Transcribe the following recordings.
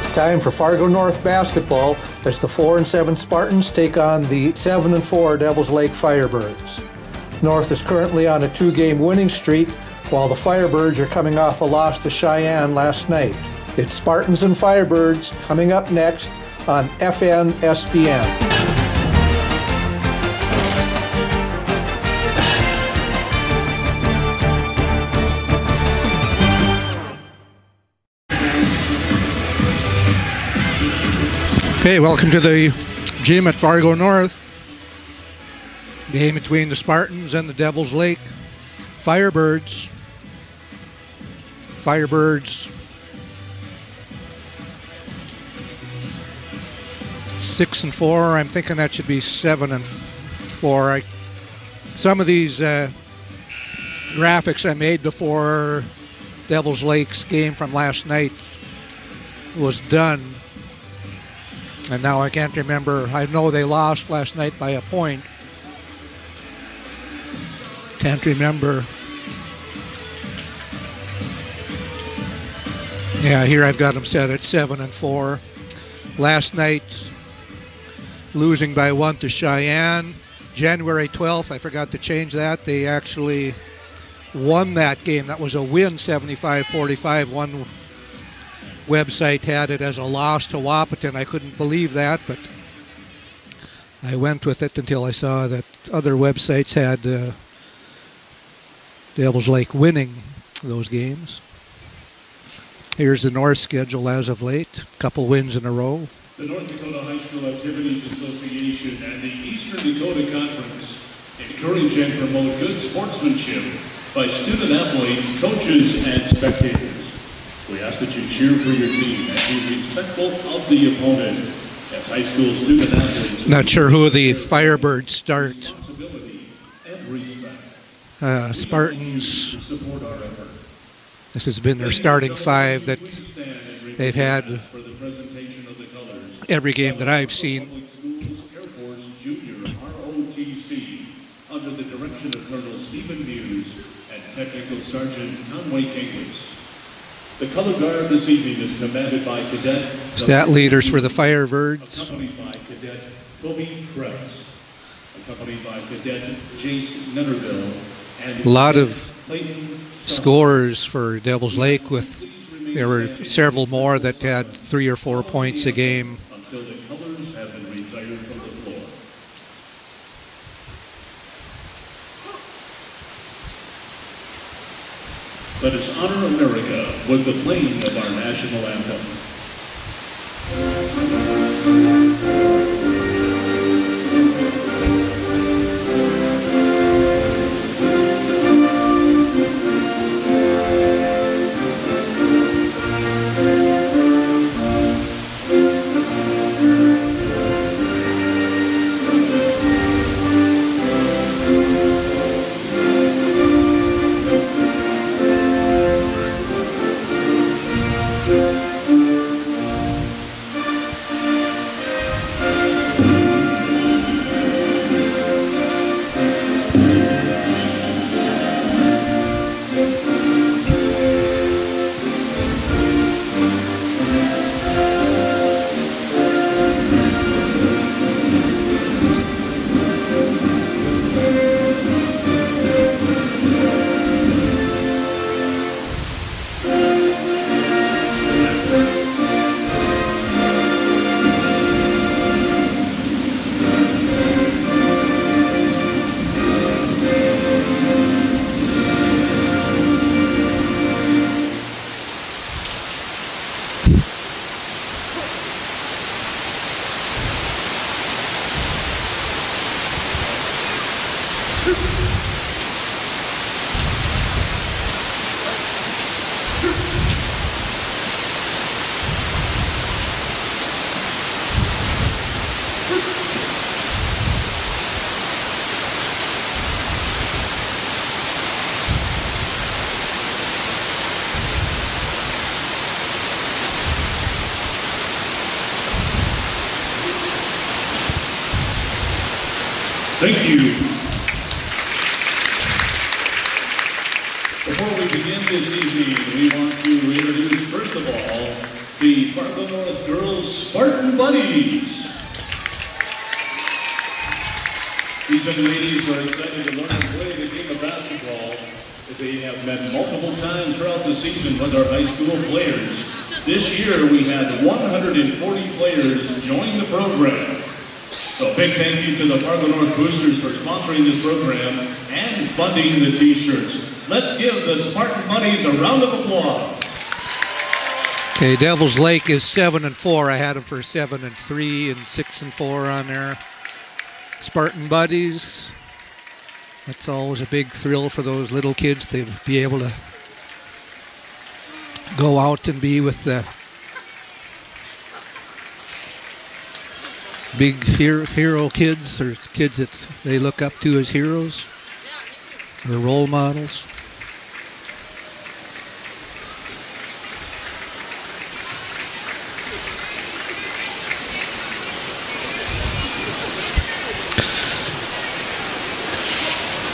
It's time for Fargo North basketball as the 4-7 Spartans take on the 7-4 Devils Lake Firebirds. North is currently on a 2-game winning streak, while the Firebirds are coming off a loss to Cheyenne last night. It's Spartans and Firebirds coming up next on FNSPN. Okay, welcome to the gym at Fargo North. Game between the Spartans and the Devils Lake Firebirds. Firebirds 6-4. I'm thinking that should be 7-4. Some of these graphics I made before Devils Lake's game from last night was done. And now I can't remember. I know they lost last night by a point. Can't remember. Yeah, here I've got them set at 7-4. Last night, losing by 1 to Cheyenne. January 12th, I forgot to change that. They actually won that game. That was a win, 75-45. One website had it as a loss to Wahpeton. I couldn't believe that, but I went with it until I saw that other websites had Devils Lake winning those games. Here's the North schedule as of late. A couple wins in a row. The North Dakota High School Activities Association and the Eastern Dakota Conference encourage and promote good sportsmanship by student athletes, coaches, and spectators. We ask that you cheer for your team and be respectful of the opponent as high school student athletes. Not sure who the Firebirds start. Spartans. This has been their starting five that they've had every game that I've seen. Under the direction of Colonel Stephen Muse and Technical Sergeant Conway Kingsley. The color guard this evening is commanded by Cadet Stat leaders for the Firebirds. Accompanied by Cadet Toby Krebs. Accompanied by Cadet Jace Netterville. And a lot of scores for Devils Lake. There were several more that had 3 or 4 points a game. Until the colors have been retired from the floor. Let us honor America with the playing of our national anthem. Thank you. Before we begin this evening, we want to introduce, first of all, the Fargo North Girls Spartan Buddies. These young ladies are excited to learn and play the game of basketball as they have met multiple times throughout the season with our high school players. This year we had 140 players join the program. So big thank you to the Fargo North Boosters for sponsoring this program and funding the t-shirts. Let's give the Spartan Buddies a round of applause. Okay, Devils Lake is 7-4. I had them for 7-3 and 6-4 on there. Spartan Buddies. That's always a big thrill for those little kids to be able to go out and be with the big hero kids, or kids that they look up to as heroes or role models.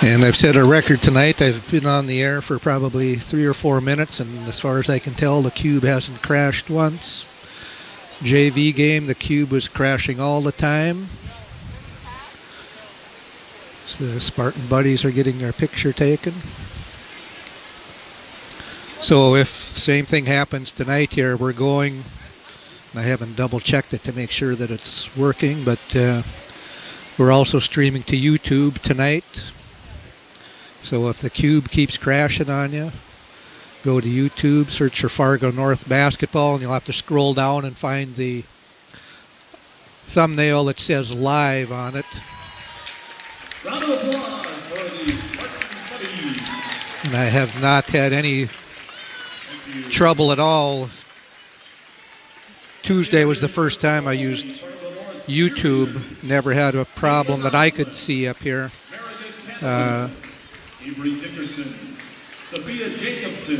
And I've set a record tonight. I've been on the air for probably 3 or 4 minutes, and as far as I can tell, the cube hasn't crashed once. JV game, the cube was crashing all the time. So the Spartan Buddies are getting their picture taken. So if same thing happens tonight here, we're going, I haven't double checked it to make sure that it's working, but we're also streaming to YouTube tonight. So if the cube keeps crashing on you, go to YouTube, search for Fargo North Basketball, and you'll have to scroll down and find the thumbnail that says live on it. Round of applause for the Spartan Buddies. And I have not had any trouble at all. Tuesday was the first time I used YouTube. Never had a problem that I could see up here. Avery Dickerson, Sophia Jacobson,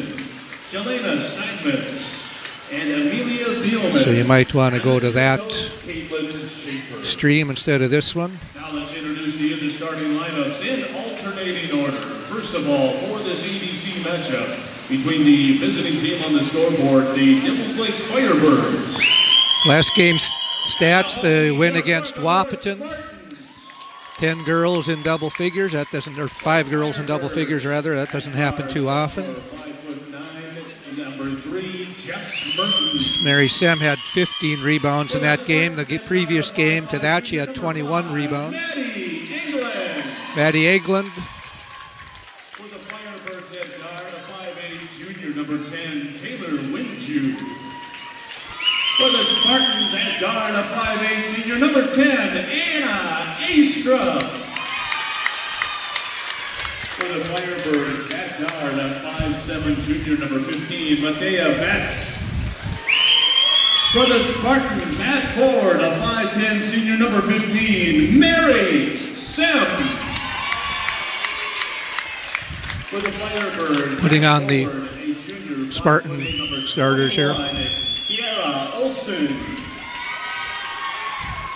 Jelena Steinmetz, and Amelia Thielman. So you might want to go to that stream instead of this one. Now let's introduce the other starting lineups in alternating order. First of all, for this EDC matchup between the visiting team on the scoreboard, the Devils Lake Firebirds. Last game's stats, the win against Wahpeton. 10 girls in double figures. That doesn't, or 5 girls in double figures rather. That doesn't happen too often. Mary Sem had 15 rebounds in that game. The previous game to that, she had 21 rebounds. Maddie Egland. For the Firebirds at guard, a 5'8" junior, number 10, Taylor Winju. For the Spartans at guard, a 5'8" senior, number 10, Anna Astra. For the Firebirds at guard, a 5'7" junior, number 15, Matea Beck. For the Spartans at forward, a 5'10" senior, number 15, Mary Sem. For the Firebirds, putting on the Spartan starters here.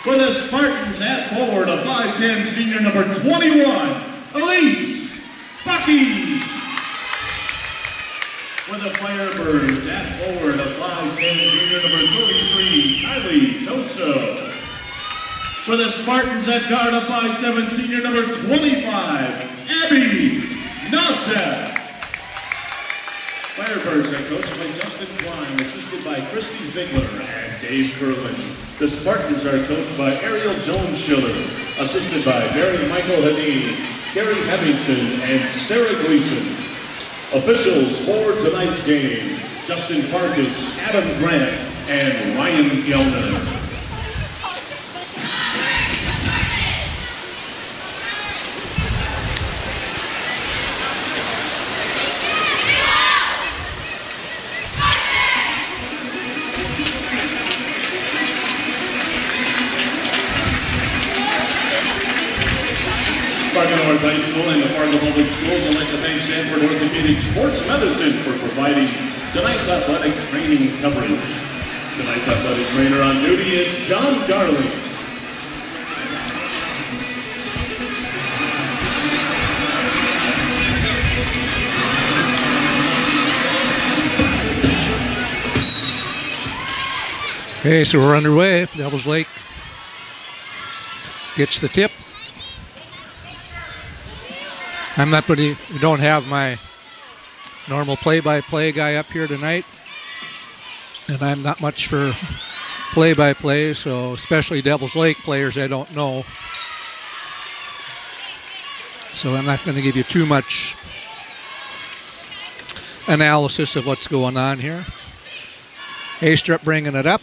For the Spartans at forward, a 5'10" senior, number 21, Elise Bucky. For the Firebirds at forward, a 5'10" junior, number 33, Kylie Tosto. For the Spartans at guard, a 5'7" senior, number 25, Abby Nosset. Firebirds are coached by Justin Klein, assisted by Christy Ziegler and Dave Curlin. The Spartans are coached by Ariel Jones-Schiller, assisted by Mary Michael Hadid, Gary Hemmingson, and Sarah Gleason. Officials for tonight's game, Justin Farkas, Adam Grant, and Ryan Gelner. Fargo North High School and the Fargo Public Schools would like to thank Sanford Orthopedic Sports Medicine for providing tonight's athletic training coverage. Tonight's athletic trainer on duty is John Darling. Okay, so we're underway. Devils Lake gets the tip. I'm not pretty, we don't have my normal play-by-play guy up here tonight. And I'm not much for play-by-play, so especially Devils Lake players I don't know. So I'm not going to give you too much analysis of what's going on here. Astrup bringing it up.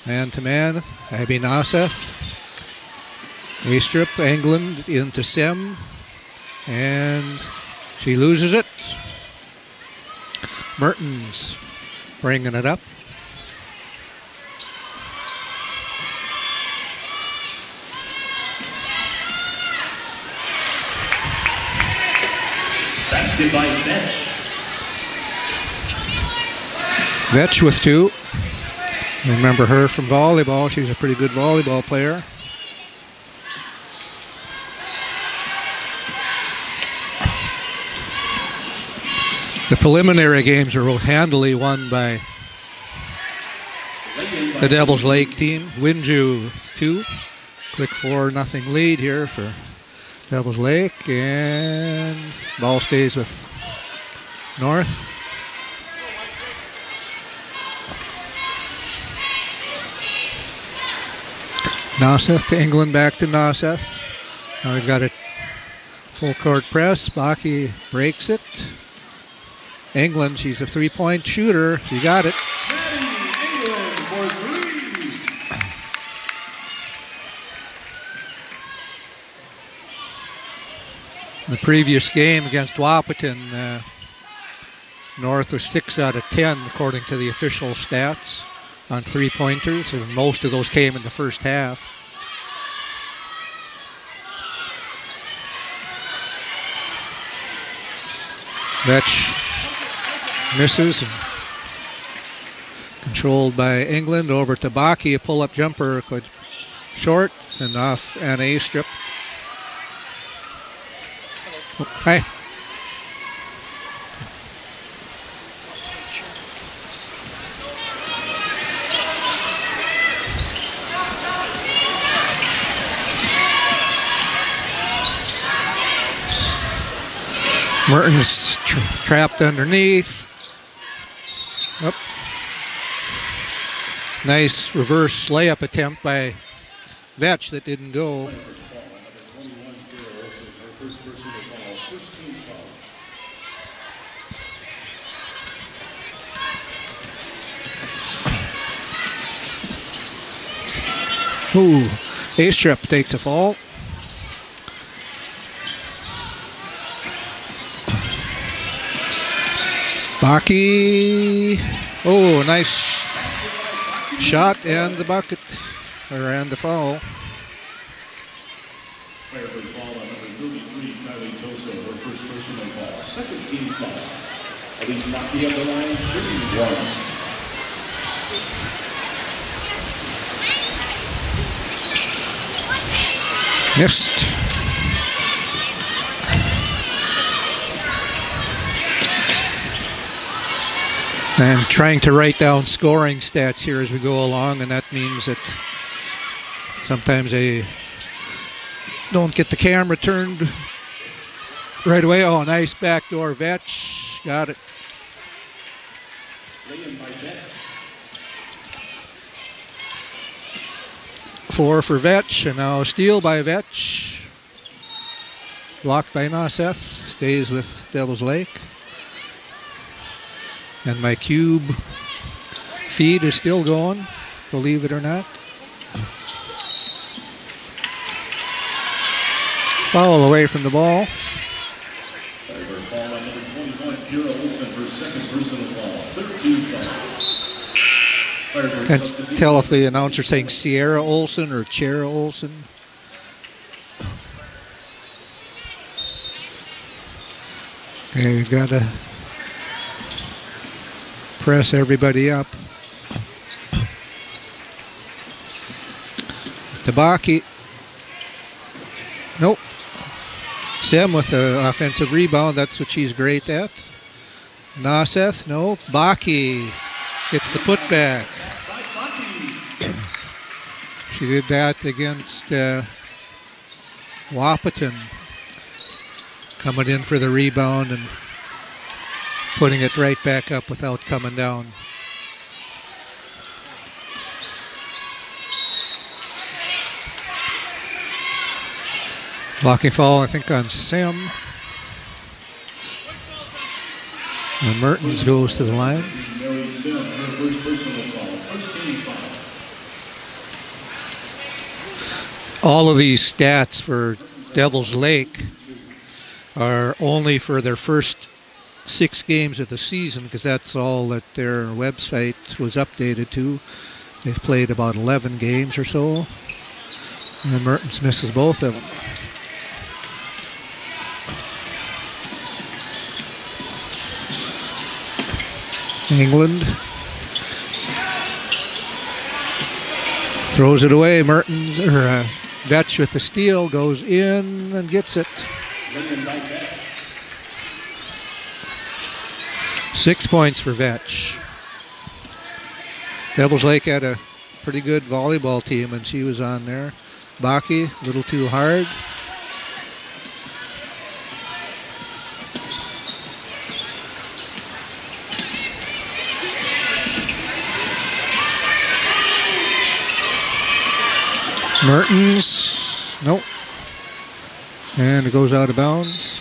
Man-to-man, Abby Noseth. Astrup, England into Sim. And she loses it. Mertens bringing it up. Basket by Vetch. Vetch with 2. Remember her from volleyball. She's a pretty good volleyball player. The preliminary games are handily won by the Devils Lake team. Winju 2. Quick 4-0 lead here for Devils Lake. And ball stays with North. Noseth to England, back to Noseth. Now we've got a full court press. Baki breaks it. England, she's a 3-point shooter. She got it. England for 3. The previous game against Wahpeton, North was 6 out of 10 according to the official stats on 3-pointers, and most of those came in the first half. Vetch misses, and controlled by England. Over to Baki, a pull-up jumper, quite short, and off an Astrup. Oh, hi. Mertens trapped underneath. Up. Nice reverse layup attempt by Vetch that didn't go. Ooh, Astrup takes a fall. Baki, oh, nice shot and the bucket, and the foul. Player for the ball on number 33, Kylie Toso, her first personal foul. Second team foul. Elise Baki on the line, shooting 1. Missed. I'm trying to write down scoring stats here as we go along, and that means that sometimes I don't get the camera turned right away. Oh, nice backdoor Vetch. Got it. 4 for Vetch, and now a steal by Vetch. Blocked by Noseth. Stays with Devils Lake. And my cube feed is still going, believe it or not. Foul away from the ball. Can't tell if the announcer's saying Sierra Olsen or Chera Olsen. Okay, we've got to press everybody up. Tabaki. Nope. Sim with the offensive rebound. That's what she's great at. Noseth, no. Baki Gets the putback. She did that against Wahpeton, coming in for the rebound and putting it right back up without coming down. Blocking foul, I think, on Sim. And Mertens goes to the line. All of these stats for Devils Lake are only for their first 6 games of the season, because that's all that their website was updated to. They've played about 11 games or so, and Mertens misses both of them. England throws it away. Mertens, or Vetch with the steal, goes in and gets it. 6 points for Vetch. Devils Lake had a pretty good volleyball team, and she was on there. Baki, a little too hard. Mertens, nope. And it goes out of bounds.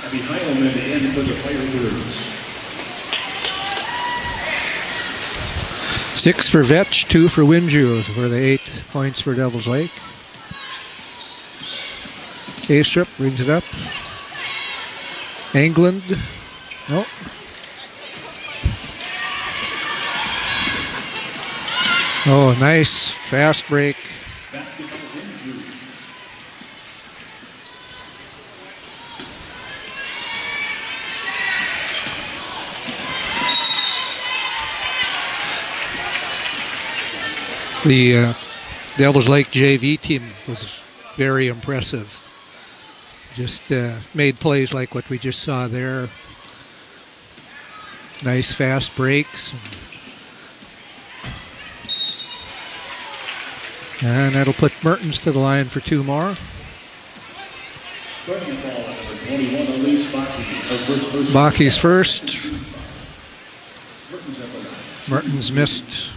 Abby Heilman in for the Firebirds. 6 for Vetch, 2 for Winju for the 8 points for Devils Lake. A-Strip brings it up. England, nope. Oh, nice fast break. The Devils Lake JV team was very impressive. Just made plays like what we just saw there. Nice fast breaks. And that'll put Mertens to the line for 2 more. Baki's first. Mertens missed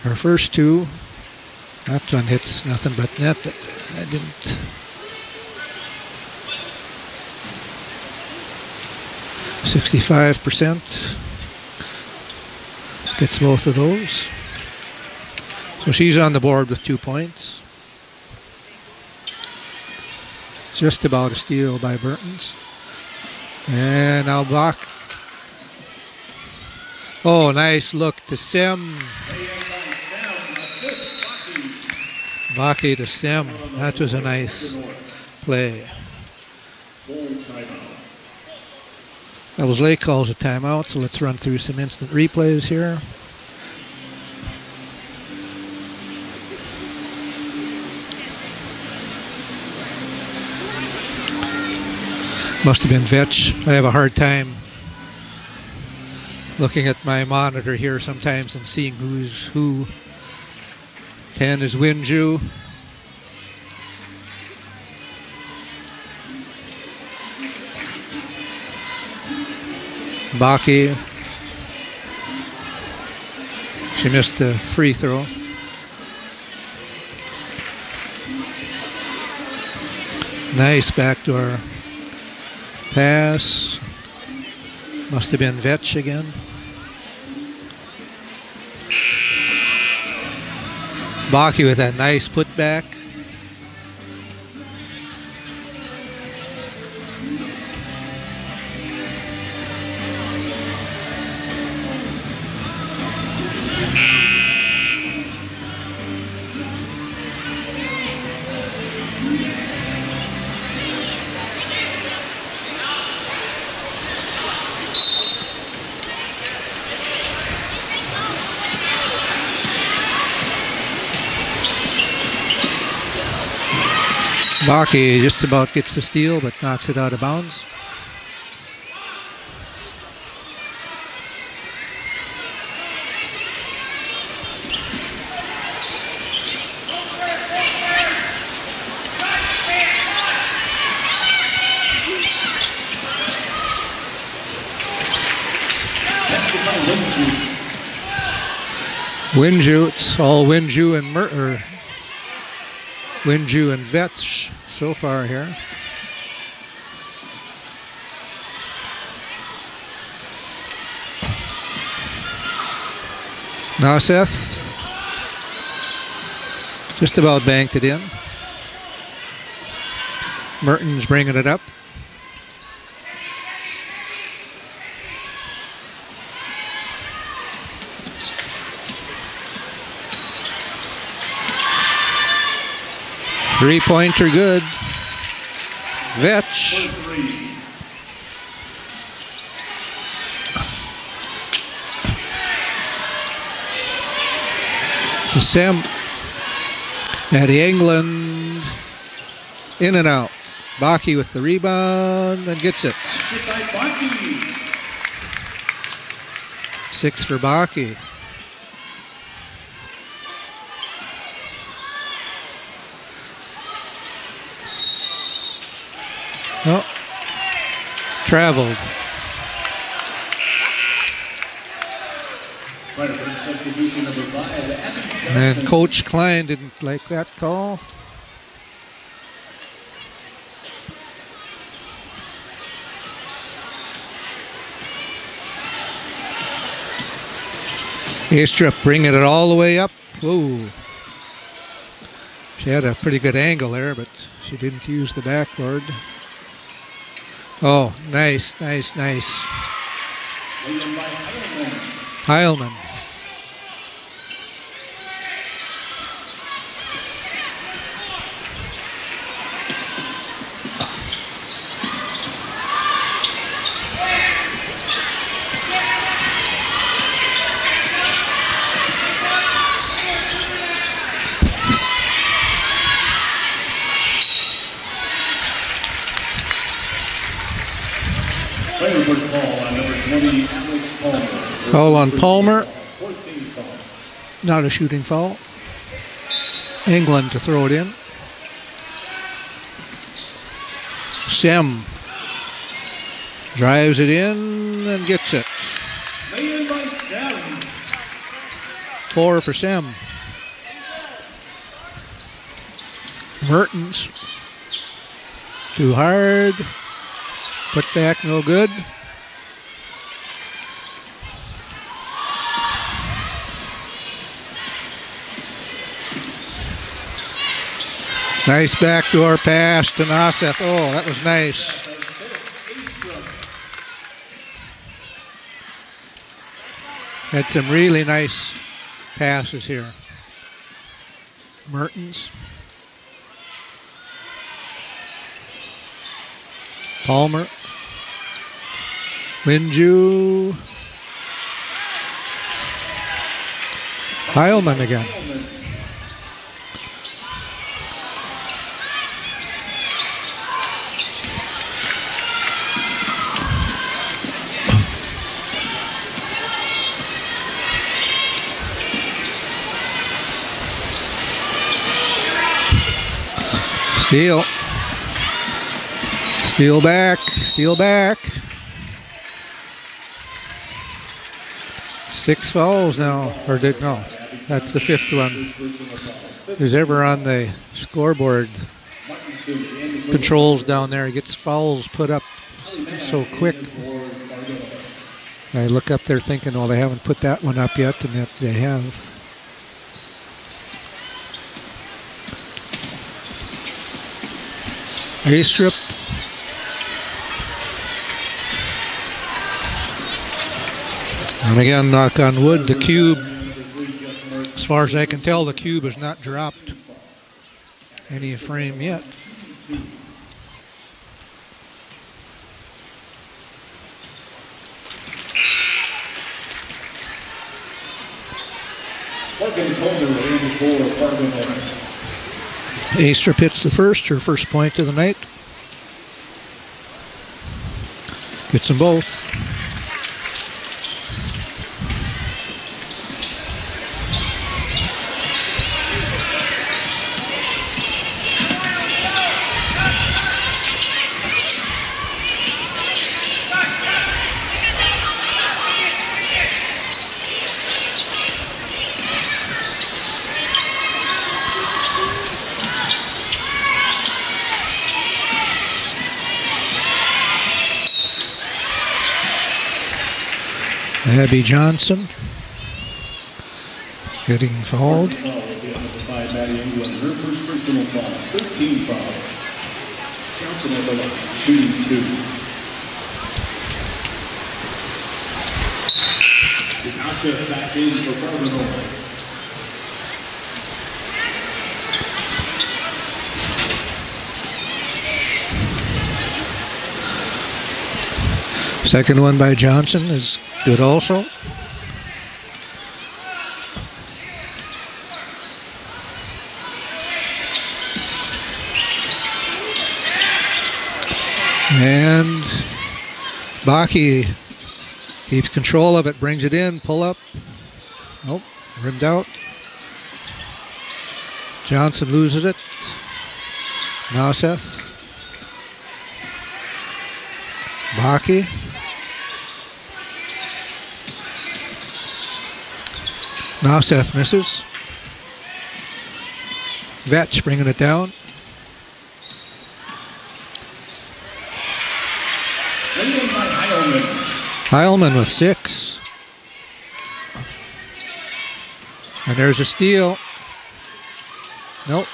her first 2. That one hits nothing but net. I didn't. %65%. Gets both of those. So she's on the board with 2 points. Just about a steal by Mertens. And now Bach. Oh, nice look to Sim. Baki to Sim. That was a nice play. Devils Lake calls a timeout, so let's run through some instant replays here. Must have been Vetch. I have a hard time looking at my monitor here sometimes and seeing who's who. 10 is Winju. Baki. She missed a free throw. Nice backdoor pass. Must have been Vetch again. Baki with that nice putback. Baki just about gets the steal, but knocks it out of bounds. Winju, it's all Winju and Winju and Vetch so far here. Noseth just about banked it in. Mertens bringing it up. Three-pointer good. Vetch. To Sam. Maddie England. In and out. Baki with the rebound and gets it. 6 for Baki. Oh, traveled. And Coach Klein didn't like that call. Astrup bringing it all the way up. Whoa. She had a pretty good angle there, but she didn't use the backboard. Oh, nice, nice, nice. Heilman. Foul on Palmer. Not a shooting foul. England to throw it in. Sem drives it in and gets it. 4 for Sem. Mertens. Too hard. Put back, no good. Nice backdoor pass to Noseth. Oh, that was nice. Had some really nice passes here. Mertens. Palmer. Winju. Heilman again. Steal. Steal back. Steal back. 6 fouls now. Or did no. That's the 5th one. Who's ever on the scoreboard controls down there, he gets fouls put up so quick. I look up there thinking, oh, they haven't put that one up yet, and yet they have. Astrup. And again, knock on wood, the cube, as far as I can tell, the cube has not dropped any frame yet. Astrup hits the first, her first point of the night. Gets them both. Abby Johnson getting fouled. Foul will be under by Maddie England. Her first personal foul. 13 fouls. Johnson at the line, shooting 2. Asif back in for Fargo. Second one by Johnson is good also. And Baki keeps control of it, brings it in, pull up. Nope, rimmed out. Johnson loses it. Now Seth. Baki. Now Seth misses. Vetch bringing it down. Heilman with 6. And there's a steal. Nope.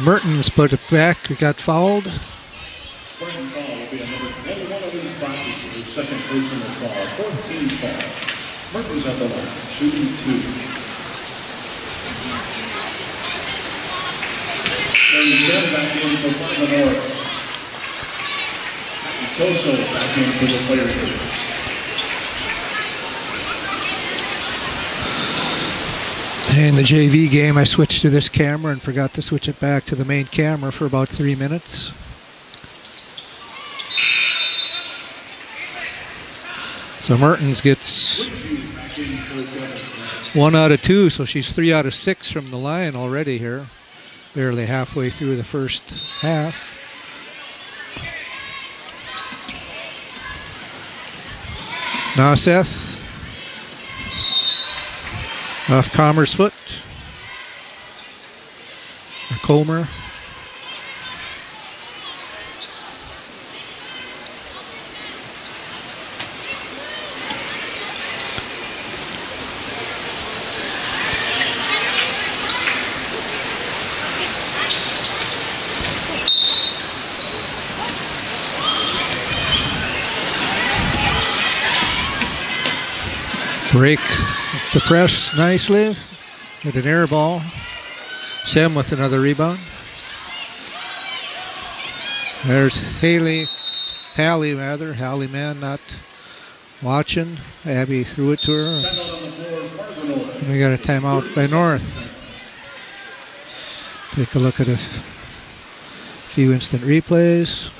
Mertens put it back. We got fouled. Second personal foul, 14 foul. Mertens at the line, shooting 2. Then back in for Fargo North. Toso back in for the players. In the JV game, I switched to this camera and forgot to switch it back to the main camera for about 3 minutes. So Mertens gets 1 out of 2, so she's 3 out of 6 from the line already here. Barely halfway through the first half. Now Seth. Off Comer's foot. Comer. Break the press nicely. Hit an air ball. Sam with another rebound. There's Hallie Man not watching. Abby threw it to her. And we got a timeout by North. Take a look at a few instant replays.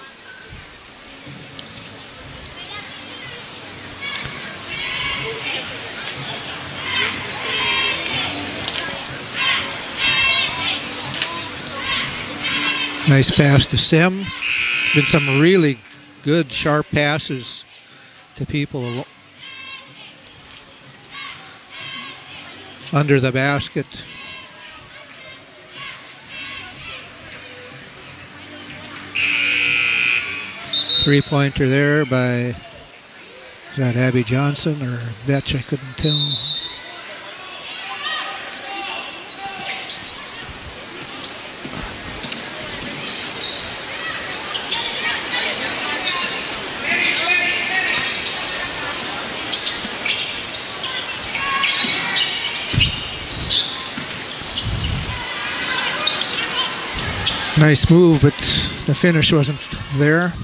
Nice pass to Sim. Been some really good, sharp passes to people under the basket. Three-pointer there by, is that Abby Johnson or Vetch? I couldn't tell. Nice move, but the finish wasn't there.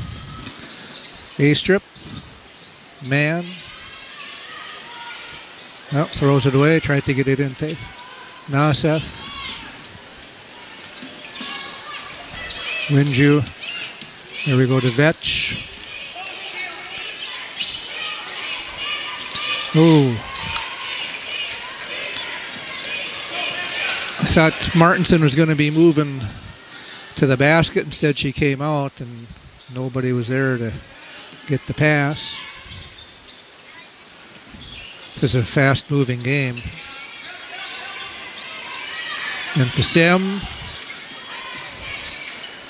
A-strip. Man. Oh, throws it away. Tried to get it into Naseth. Winju. There we go to Vetch. Oh. I thought Martinson was going to be moving to the basket. Instead, she came out and nobody was there to get the pass. This is a fast-moving game. And to Sim,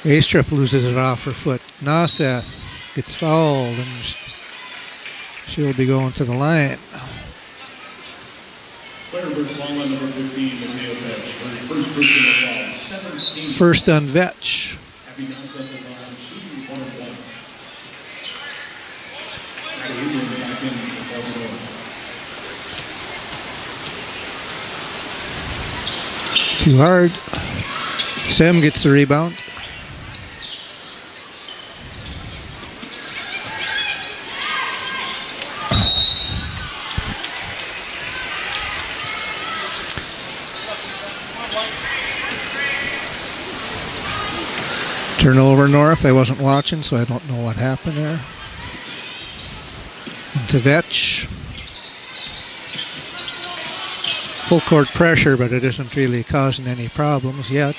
A-strip loses it off her foot. Naseth gets fouled, and she'll be going to the line. Firebirds foul on number 15, Mateo Vetch. First personal foul, 17. First on Vetch. Abby Nelson on the line, shooting 1 of 1. Maddie England back in for Fargo. Too hard. Sam gets the rebound. Turnover North. I wasn't watching, so I don't know what happened there. Into Vetch. Full court pressure, but it isn't really causing any problems yet.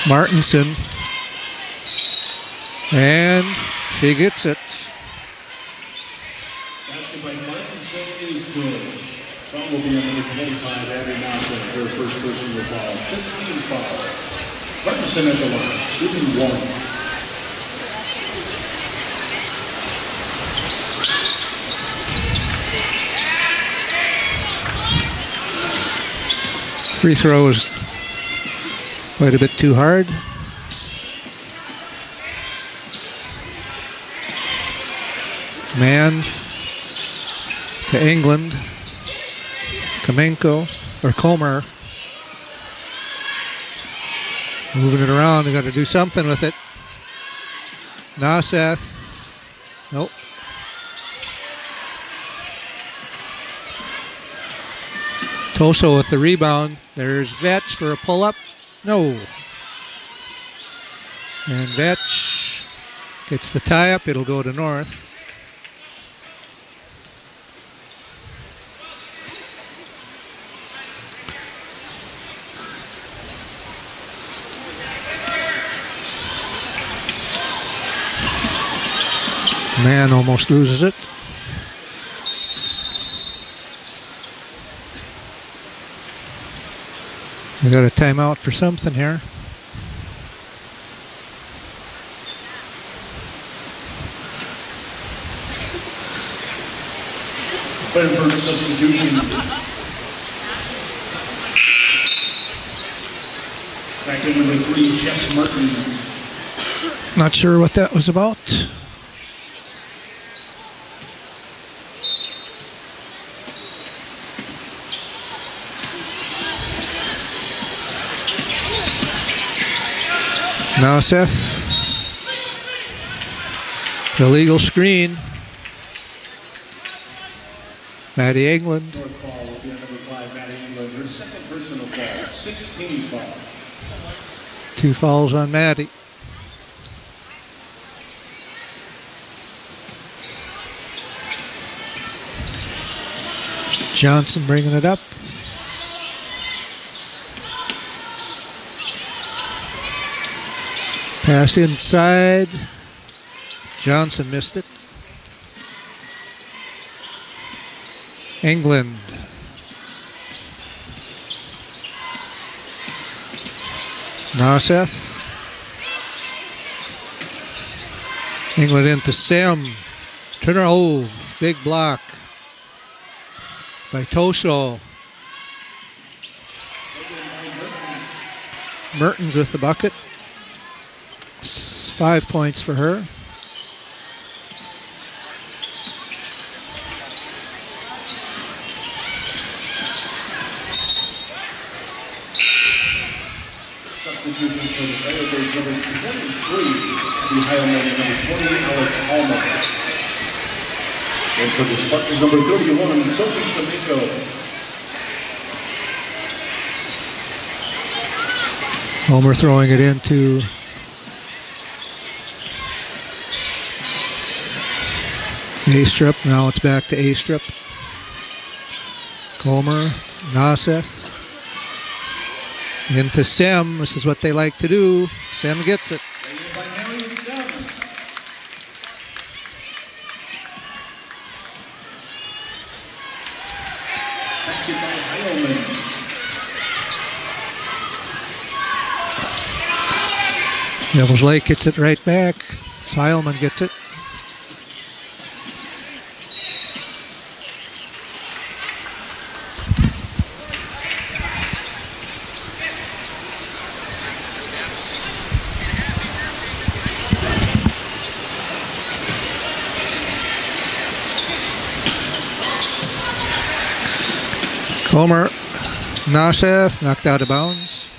Martinson. And she gets it. Basket by Martinson is good. Foul will be on number 25, Abby Nelson, her first personal foul. 15 foul. Martinson at the line, shooting 1. Free throw is quite a bit too hard. Man to England. Kamenko or Comer. Moving it around. They got to do something with it. Naseth. Nope. Toso with the rebound. There's Vetch for a pull-up. No. And Vetch gets the tie-up. It'll go to North. Man almost loses it. We got a timeout for something here. Firebird substitution. Back in number 3, Jess Martin. Not sure what that was about. Now Seth. Illegal screen. Maddie England. North ball will be on number 5, Maddie England. Her second personal foul, 16 foul. 2 fouls on Maddie. Johnson bringing it up. Pass inside. Johnson missed it. England. Naseth. England into Sam. Turner. Oh, big block by Toso. Mertens with the bucket. 5 points for her. Substitutions for the Firebirds, number 23, Abby Heilman, and number 20, Alex Alma. And for the Spartans, number 31, Sophie Kamenko. Homer throwing it into A-strip. Now it's back to A-strip. Comer, Naseth. Into Sem. This is what they like to do. Sem gets it. Devils Lake gets it right back. Heilman gets it. Comer Naseth knocked out of bounds.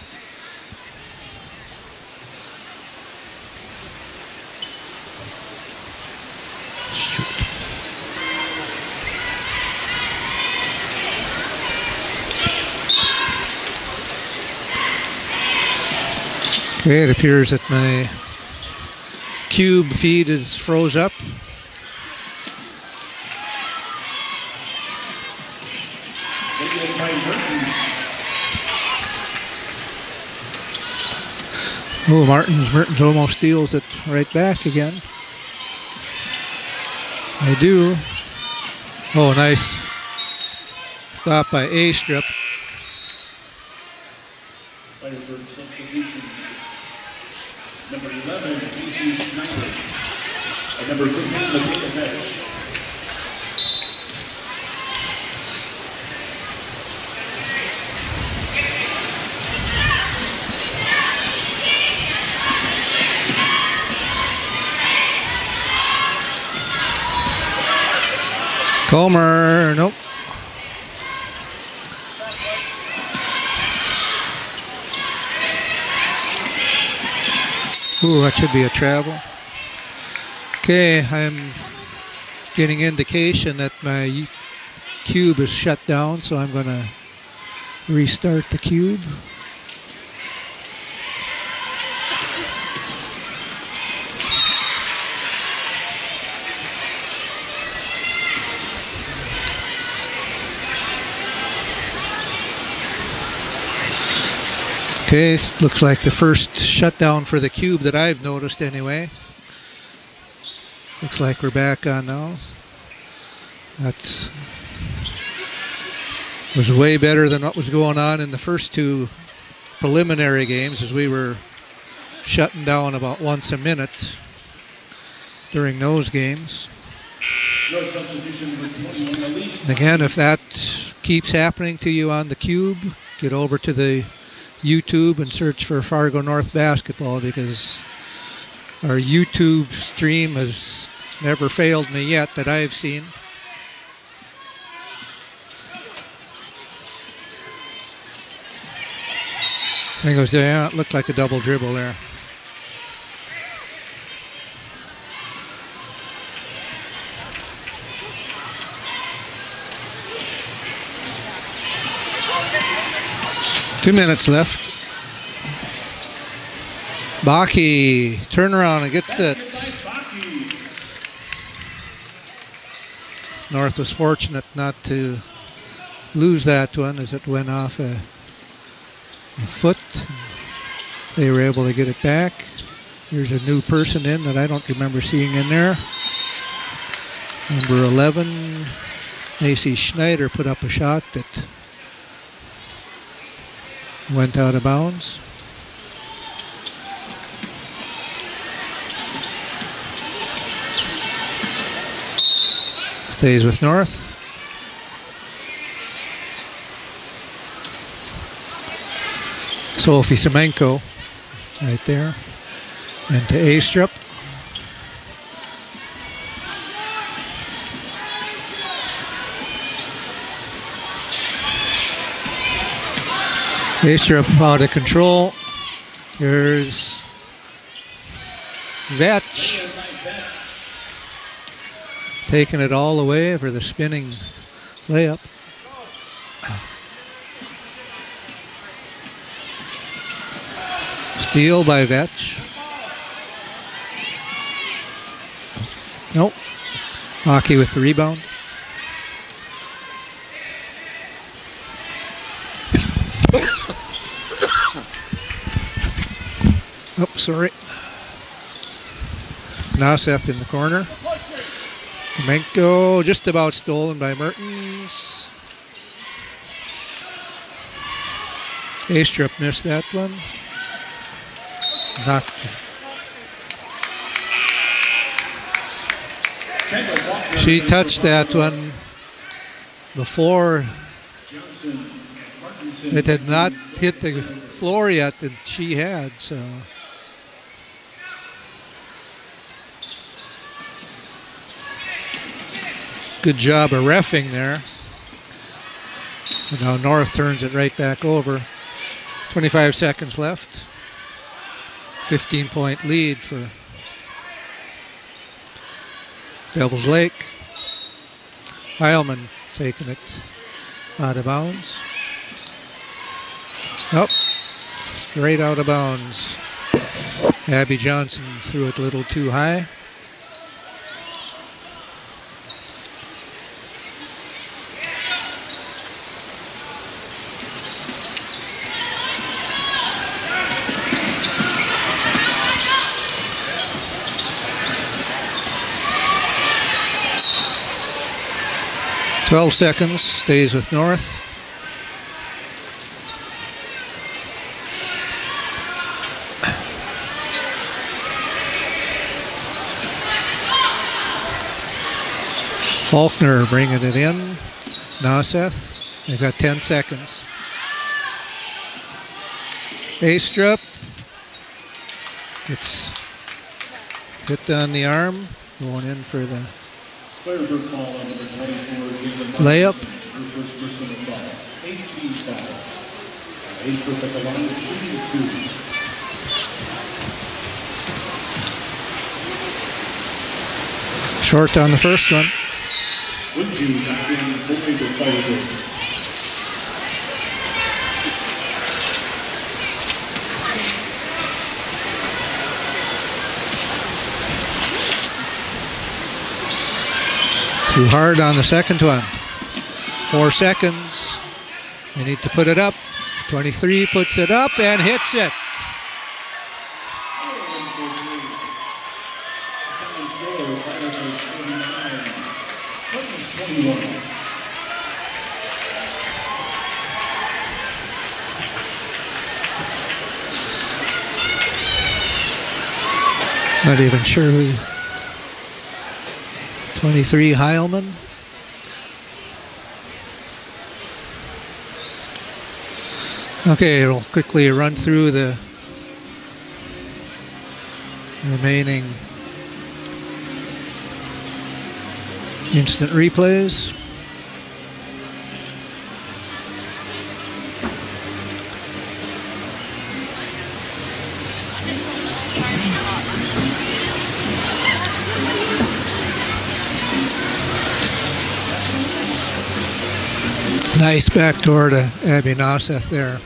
Okay, it appears that my cube feed is froze up. Oh, Mertens almost steals it right back again. I do. Oh, nice stop by A-Strip. Firebird substitution. Number 11, Casey Schneider. And number 15, Lakita Hesh. Comer, nope. Ooh, that should be a travel. Okay, I'm getting indication that my cube is shut down, so I'm going to restart the cube. Okay, looks like the first shutdown for the cube that I've noticed anyway. Looks like we're back on now. That was way better than what was going on in the first two preliminary games, as we were shutting down about once a minute during those games. And again, if that keeps happening to you on the cube, get over to the YouTube and search for Fargo North Basketball, because our YouTube stream has never failed me yet that I've seen. I think it was, yeah, it looked like a double dribble there. Two minutes left. Baki, turn around and gets it. North was fortunate not to lose that one as it went off a foot. They were able to get it back. Here's a new person in that I don't remember seeing in there. Number 11, Macy Schneider, put up a shot that went out of bounds. Stays with North. Sophie Semenko right there. And to A-Strip. A-Strip out of control. Here's Vetch taking it all the way for the spinning layup. Steal by Vetch. Nope. Hockey with the rebound. Oh, sorry. Naseth in the corner. Menko just about stolen by Mertens. A-Strip missed that one. She touched that one before it had not hit the floor yet, and she had, so. Good job of reffing there. And now North turns it right back over. 25 seconds left. 15-point lead for Devils Lake. Heilman taking it out of bounds. Nope, straight out of bounds. Abby Johnson threw it a little too high. Twelve seconds, stays with North. Faulkner bringing it in. Noseth, they've got 10 seconds. Astrup gets hit on the arm, going in for the layup. Short on the first one. Too hard on the second one. 4 seconds. They need to put it up. 23 puts it up and hits it. Not even sure who. 23 Heilman. Okay, we'll quickly run through the remaining instant replays. Nice backdoor to Abby Noseth there.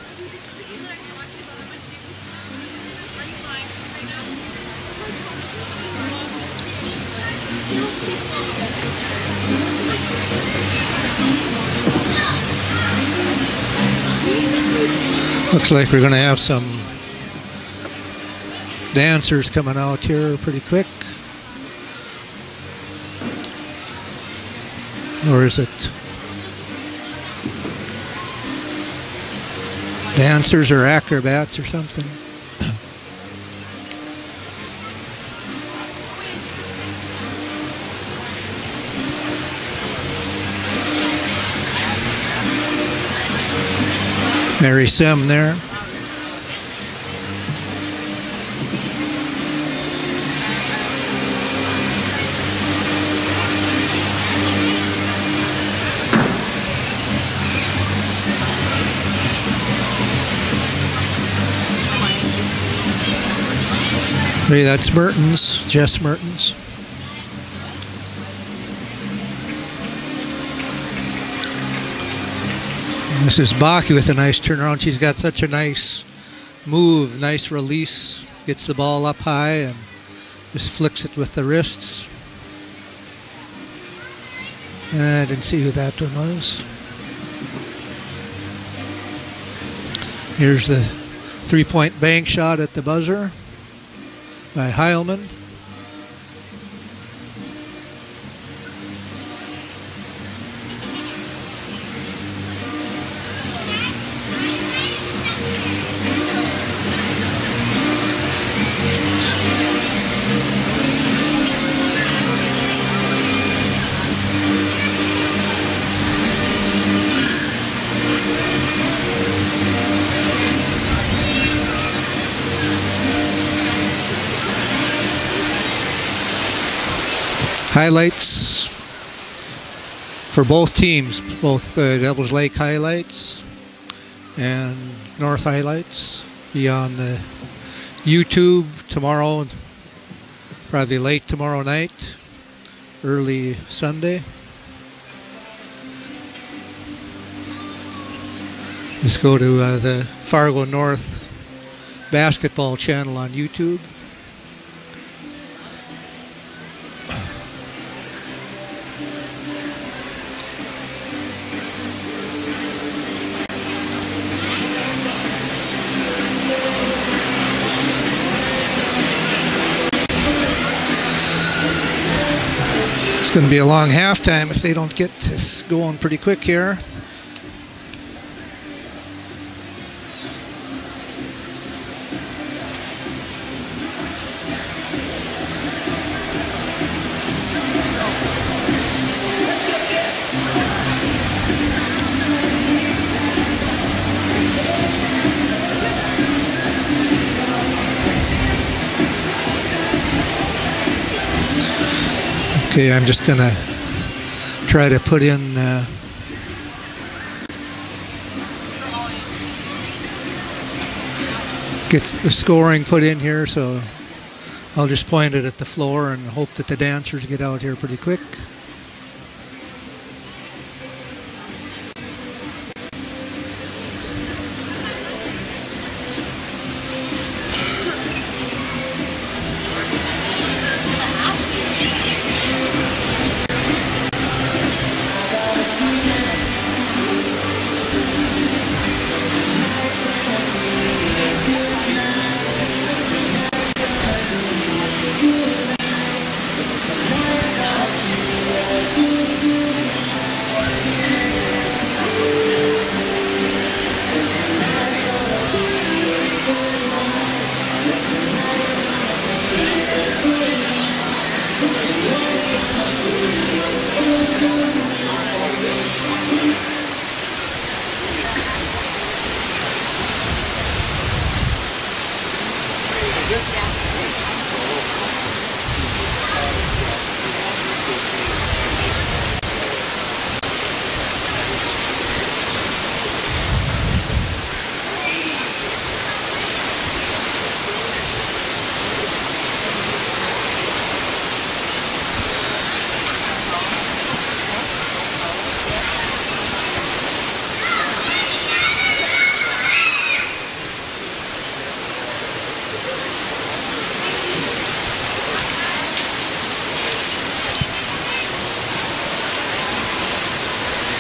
Looks like we're going to have some dancers coming out here pretty quick. Or is it dancers or acrobats or something? Mary Sim there. Hey, that's Mertens, Jess Mertens. This is Baki with a nice turnaround. She's got such a nice move, nice release. Gets the ball up high and just flicks it with the wrists. I didn't see who that one was. Here's the three-point bank shot at the buzzer by Heilman. highlights for both teams, both Devils Lake highlights and North highlights, be on the YouTube tomorrow, probably late tomorrow night, early Sunday. Just go to the Fargo North basketball channel on YouTube. It's going to be a long halftime if they don't get this going pretty quick here. Okay, I'm just gonna try to put in gets the scoring put in here, so I'll just point it at the floor and hope that the dancers get out here pretty quick.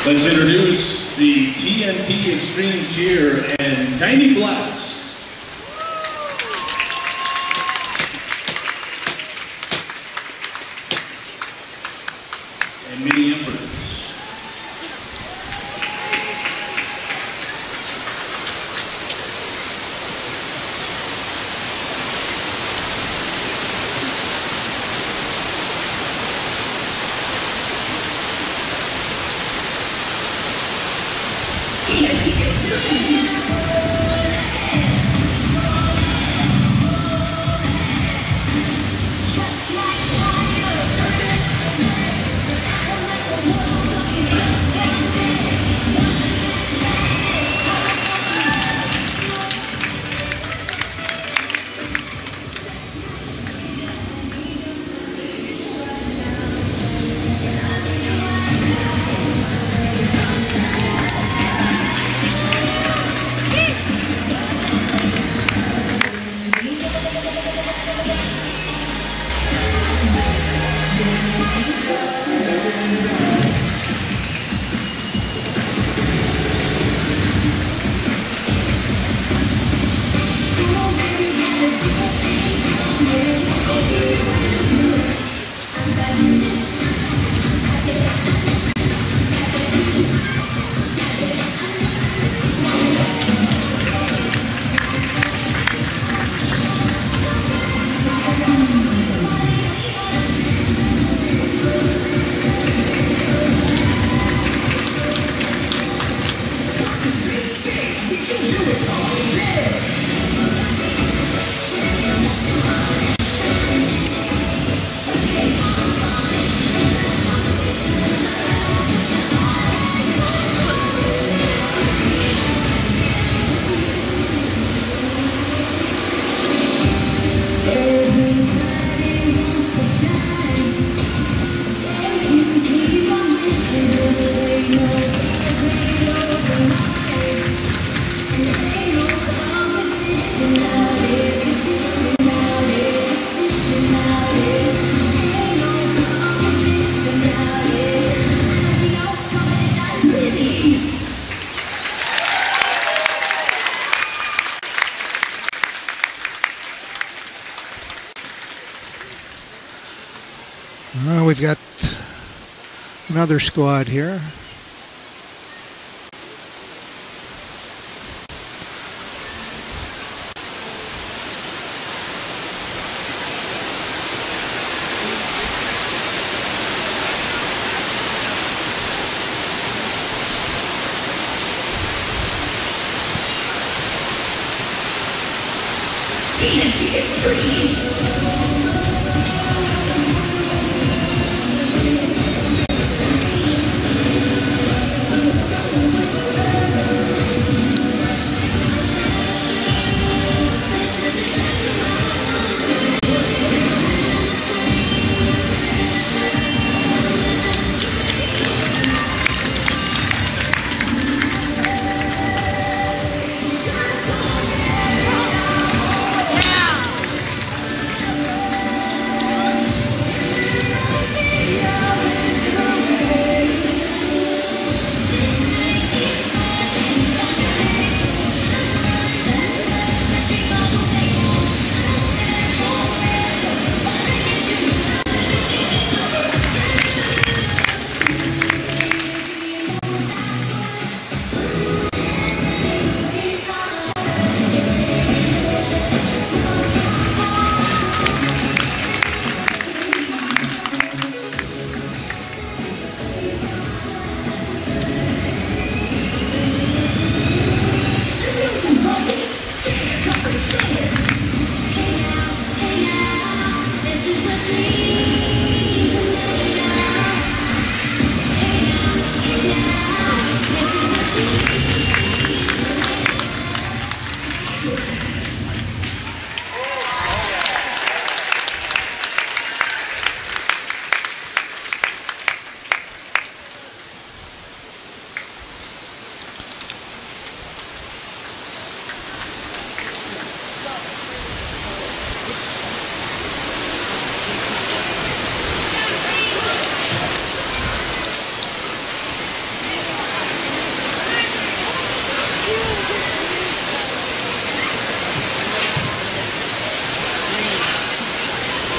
Let's introduce the TNT Extreme Cheer and Tiny Blast. And Mini Embers. We've got another squad here. TNT Extreme.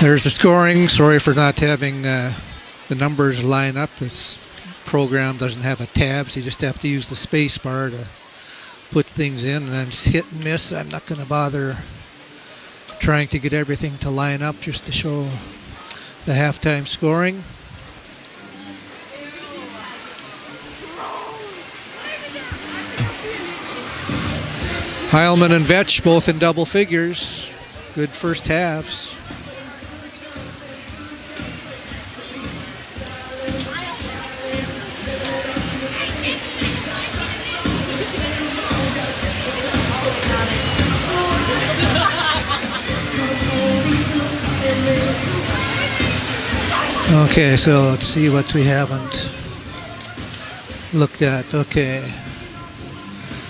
There's the scoring. Sorry for not having the numbers line up. This program doesn't have a tab, so you just have to use the space bar to put things in, and then it's hit and miss. I'm not going to bother trying to get everything to line up just to show the halftime scoring. Heilman and Vetch both in double figures. Good first halves. Okay, so let's see what we haven't looked at. Okay.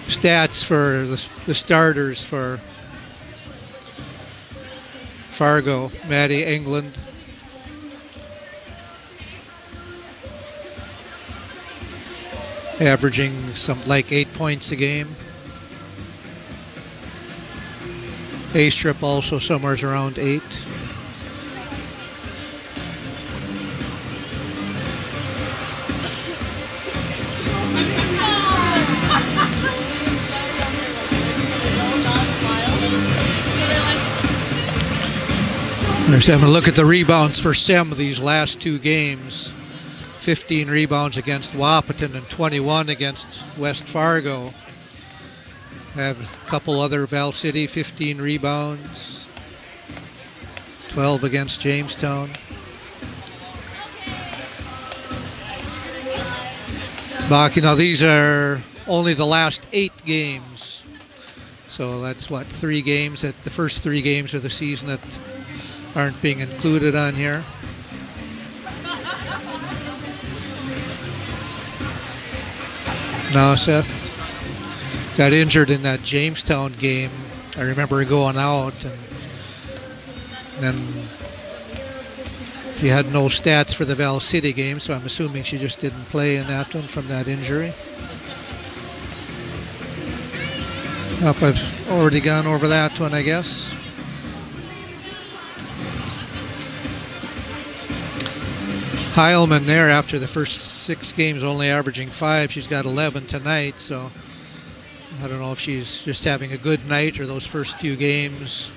Stats for the starters for Fargo. Maddie England. Averaging something like 8 points a game. A-strip also somewhere around 8. Let's have a look at the rebounds for Sem these last two games. 15 rebounds against Wahpeton and 21 against West Fargo. Have a couple other Val City, 15 rebounds. 12 against Jamestown. Baki, now these are only the last 8 games. So that's what, 3 games, the first 3 games of the season that aren't being included on here. Now Seth got injured in that Jamestown game. I remember going out, and then she had no stats for the Val City game, so I'm assuming she just didn't play in that one from that injury. I've already gone over that one, I guess. Heilman there after the first 6 games only averaging 5. She's got 11 tonight, so I don't know if she's just having a good night or those first few games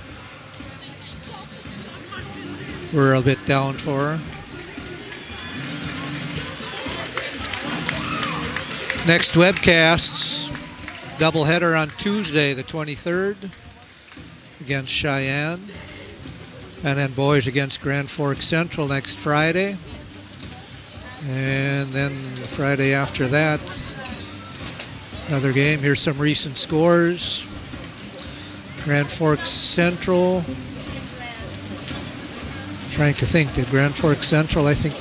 were a bit down for her. Next webcasts, doubleheader on Tuesday the 23rd against Cheyenne, and then boys against Grand Forks Central next Friday. And then the Friday after that, another game. Here's some recent scores. Grand Forks Central. Trying to think, did Grand Forks Central, I think.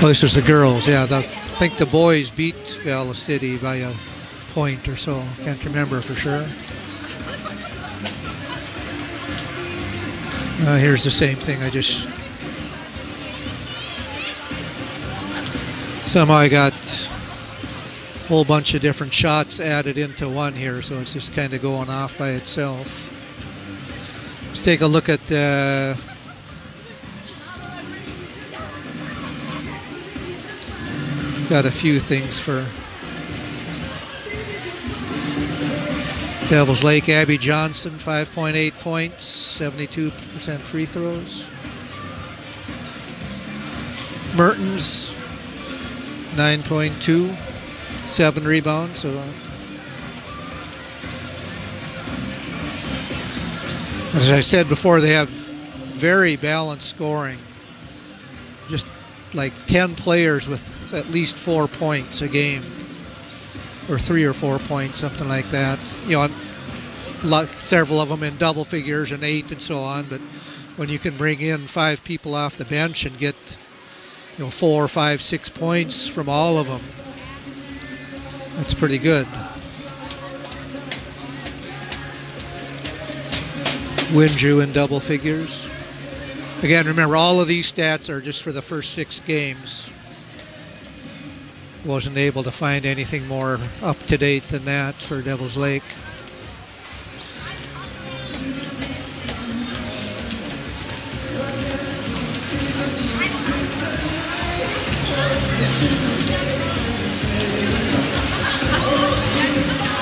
Oh, this was the girls, yeah. I think the boys beat Valley City by a point or so. Can't remember for sure. Here's the same thing. I just somehow I got a whole bunch of different shots added into one here, so it's just kind of going off by itself. Let's take a look at got a few things for Devils Lake. Abby Johnson, 5.8 points, 72% free throws. Mertens, 9.2, 7 rebounds. So, as I said before, they have very balanced scoring. Just like 10 players with at least 4 points a game, or 3 or 4 points, something like that. You know, several of them in double figures and 8 and so on. But when you can bring in 5 people off the bench and get, 4, 5, 6 points from all of them, that's pretty good. Winju in double figures. Again, remember, all of these stats are just for the first 6 games. Wasn't able to find anything more up to date than that for Devils Lake.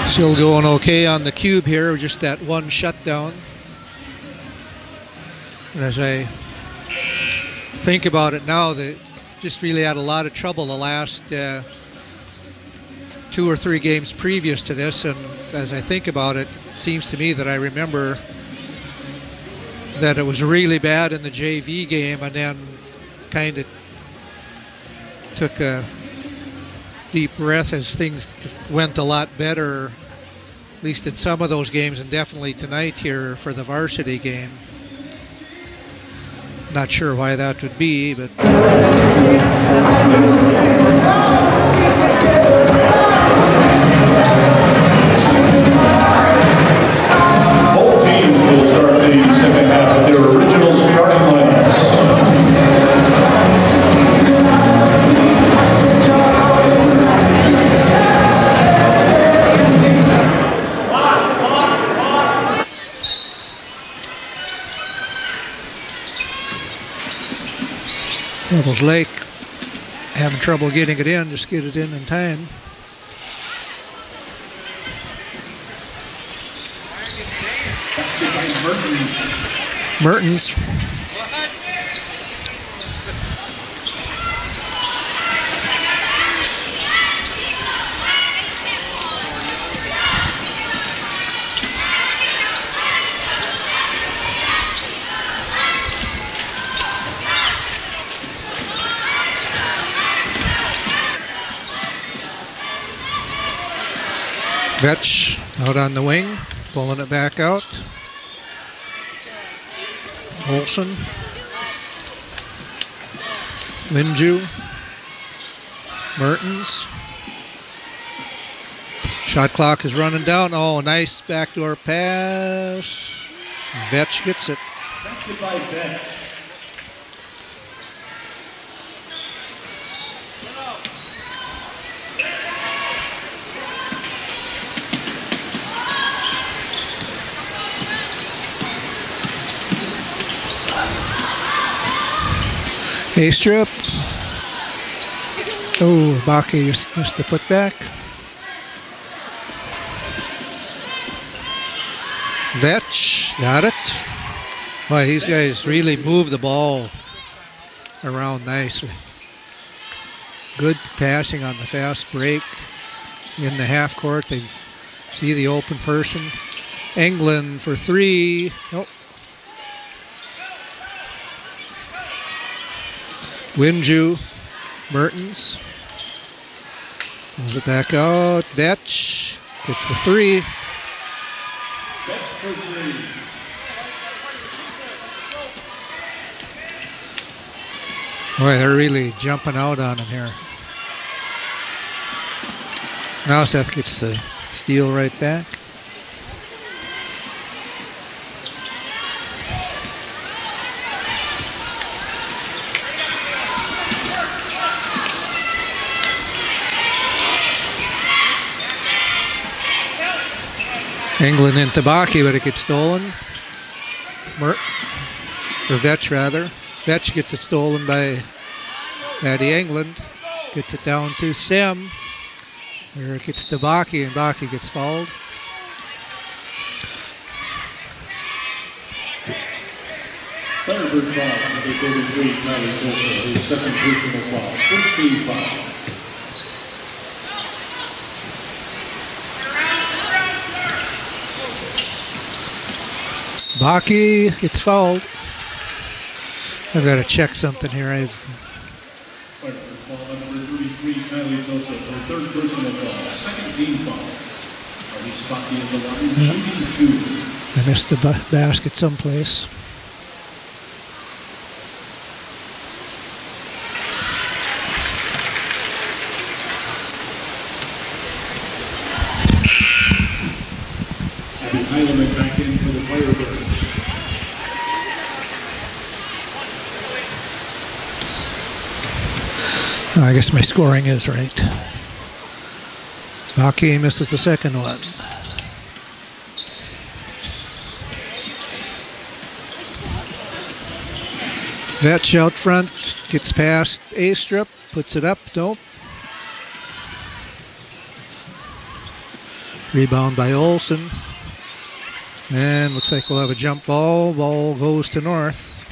Still going okay on the cube here, just that one shutdown. And as I think about it now, they just really had a lot of trouble the last 2 or 3 games previous to this. And as I think about it, it seems to me that I remember that it was really bad in the JV game and then kind of took a deep breath as things went a lot better, at least in some of those games, and definitely tonight here for the varsity game. Not sure why that would be, but Both teams will start the second half with their original starting lineups. Devils Lake having trouble getting it in, just get it in time. Mertens. Vetch out on the wing, pulling it back out. Olsen. Winju. Mertens. Shot clock is running down. Oh, nice backdoor pass. Vetch gets it. By Vetch. A-strip. Oh, Baki just missed the putback. Vetch, got it. Boy, these guys really move the ball around nicely. Good passing on the fast break in the half court. They see the open person. England for three. Nope. Winju, Mertens. Pulls it back out. Vetch gets a three. Vetch for three. Boy, they're really jumping out on him here. Now Seth gets the steal right back. England into Baki, but it gets stolen. Or Vetch, rather. Vetch gets it stolen by Maddie England. Gets it down to Sem. There it gets to Baki, and Baki gets fouled. Thunderbird foul, number 33, Kylie Tulsa, his second personal foul. First team foul. Baki gets fouled. I've got to check something here. Number 33, Kylie Tulsa, her third personal foul. Second team foul. Elise Baki in the line, shooting two. I missed the basket someplace. Abby Heileman back in for the Firebirds. I guess my scoring is right. Baki misses the second one. Vetch out front, gets past A-strip, puts it up, nope. Rebound by Olsen. And looks like we'll have a jump ball. Ball goes to North.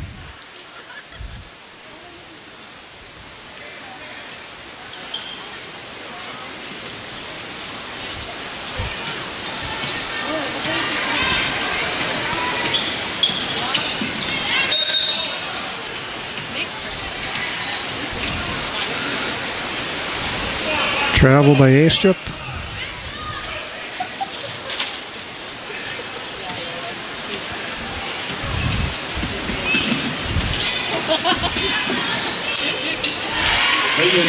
Travel by A-strip.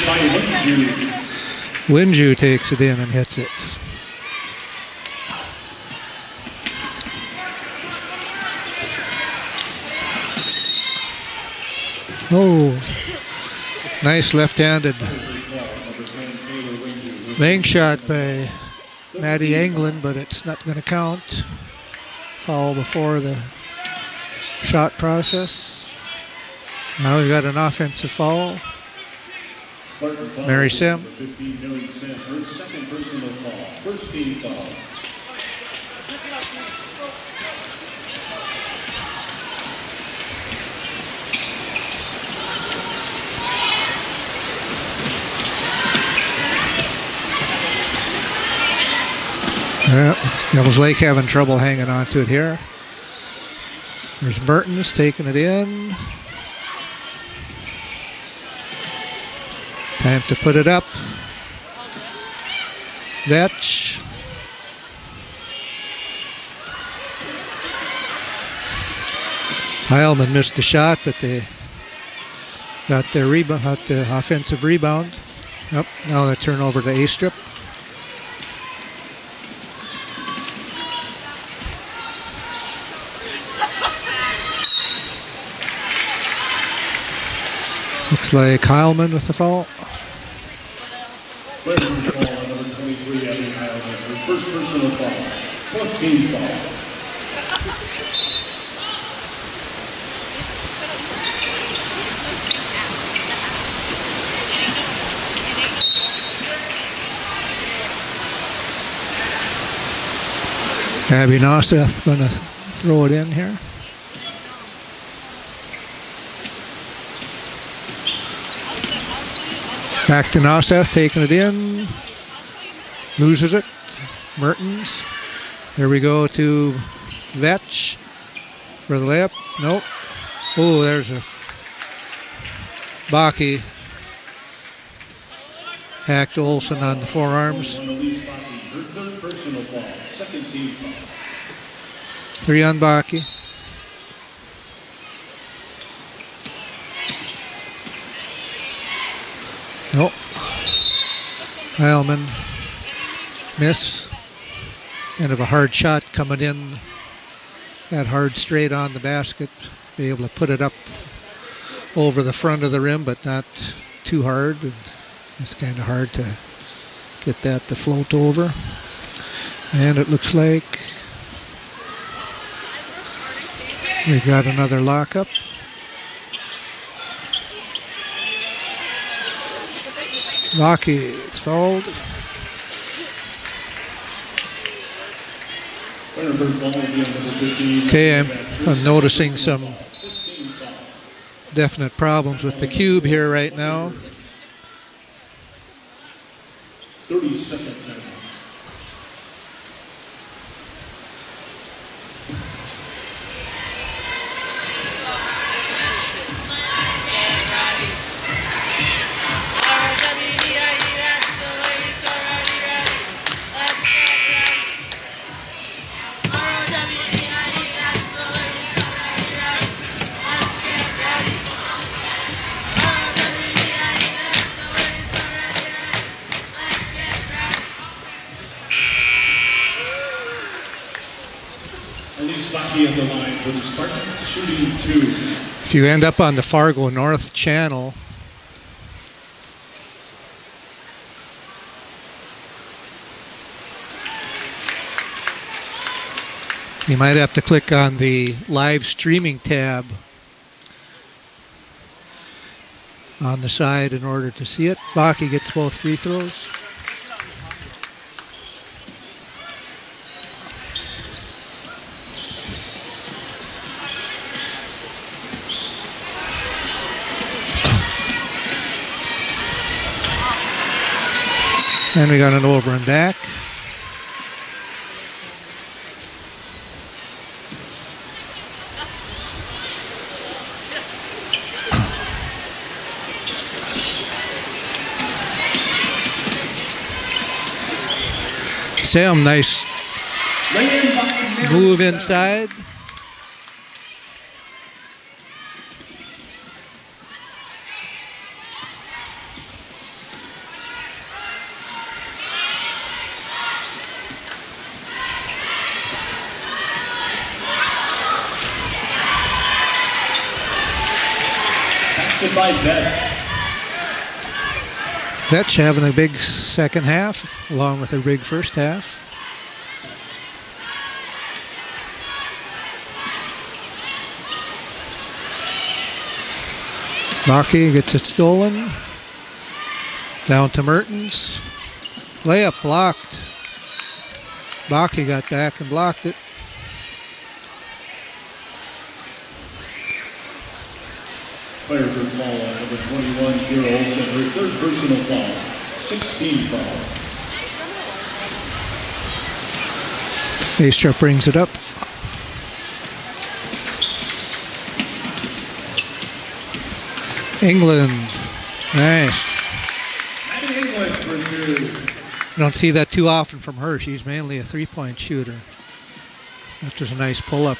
By Winju. Winju takes it in and hits it. Oh, nice left-handed bank shot by Maddie England, but it's not going to count. Foul before the shot process. Now we've got an offensive foul. Mary Sim. Her second personal foul. First team foul. Devils Lake having trouble hanging on to it here. There's Mertens taking it in. Time to put it up. Vetch. Heilman missed the shot, but they got their rebound, got the offensive rebound. Yep, now they turn over to A-strip. Looks like Heilman with the foul. Number 23, Abby Heilman, her first personal foul. Fourth team foul. Abby Noseth going to throw it in here. Back to Noseth, taking it in. Loses it. Mertens. Here we go to Vetch for the layup. Nope. Oh, there's a Baki. Hacked Olsen on the forearms. 3 on Baki. Nope. Heilman. Miss. End of a hard shot coming in. That hard straight on the basket. Be able to put it up over the front of the rim, but not too hard. It's kind of hard to get that to float over. And it looks like we've got another lockup. Rocky is fouled. Okay, I'm noticing some definite problems with the cube here right now. 30-second timeout. At the line for the Spartans, shooting 2. If you end up on the Fargo North channel, you might have to click on the live streaming tab on the side in order to see it. Baki gets both free throws. And we got an over and back. Sam, nice move inside. By Vetch having a big second half, along with a big first half. Baki gets it stolen. Down to Mertens. Layup blocked. Baki got back and blocked it. Player for foul on number 21, Kira Olsen, her third personal foul, 16 foul. A-Sharp brings it up. England, nice. England for 2. You don't see that too often from her. She's mainly a three-point shooter. That was a nice pull-up.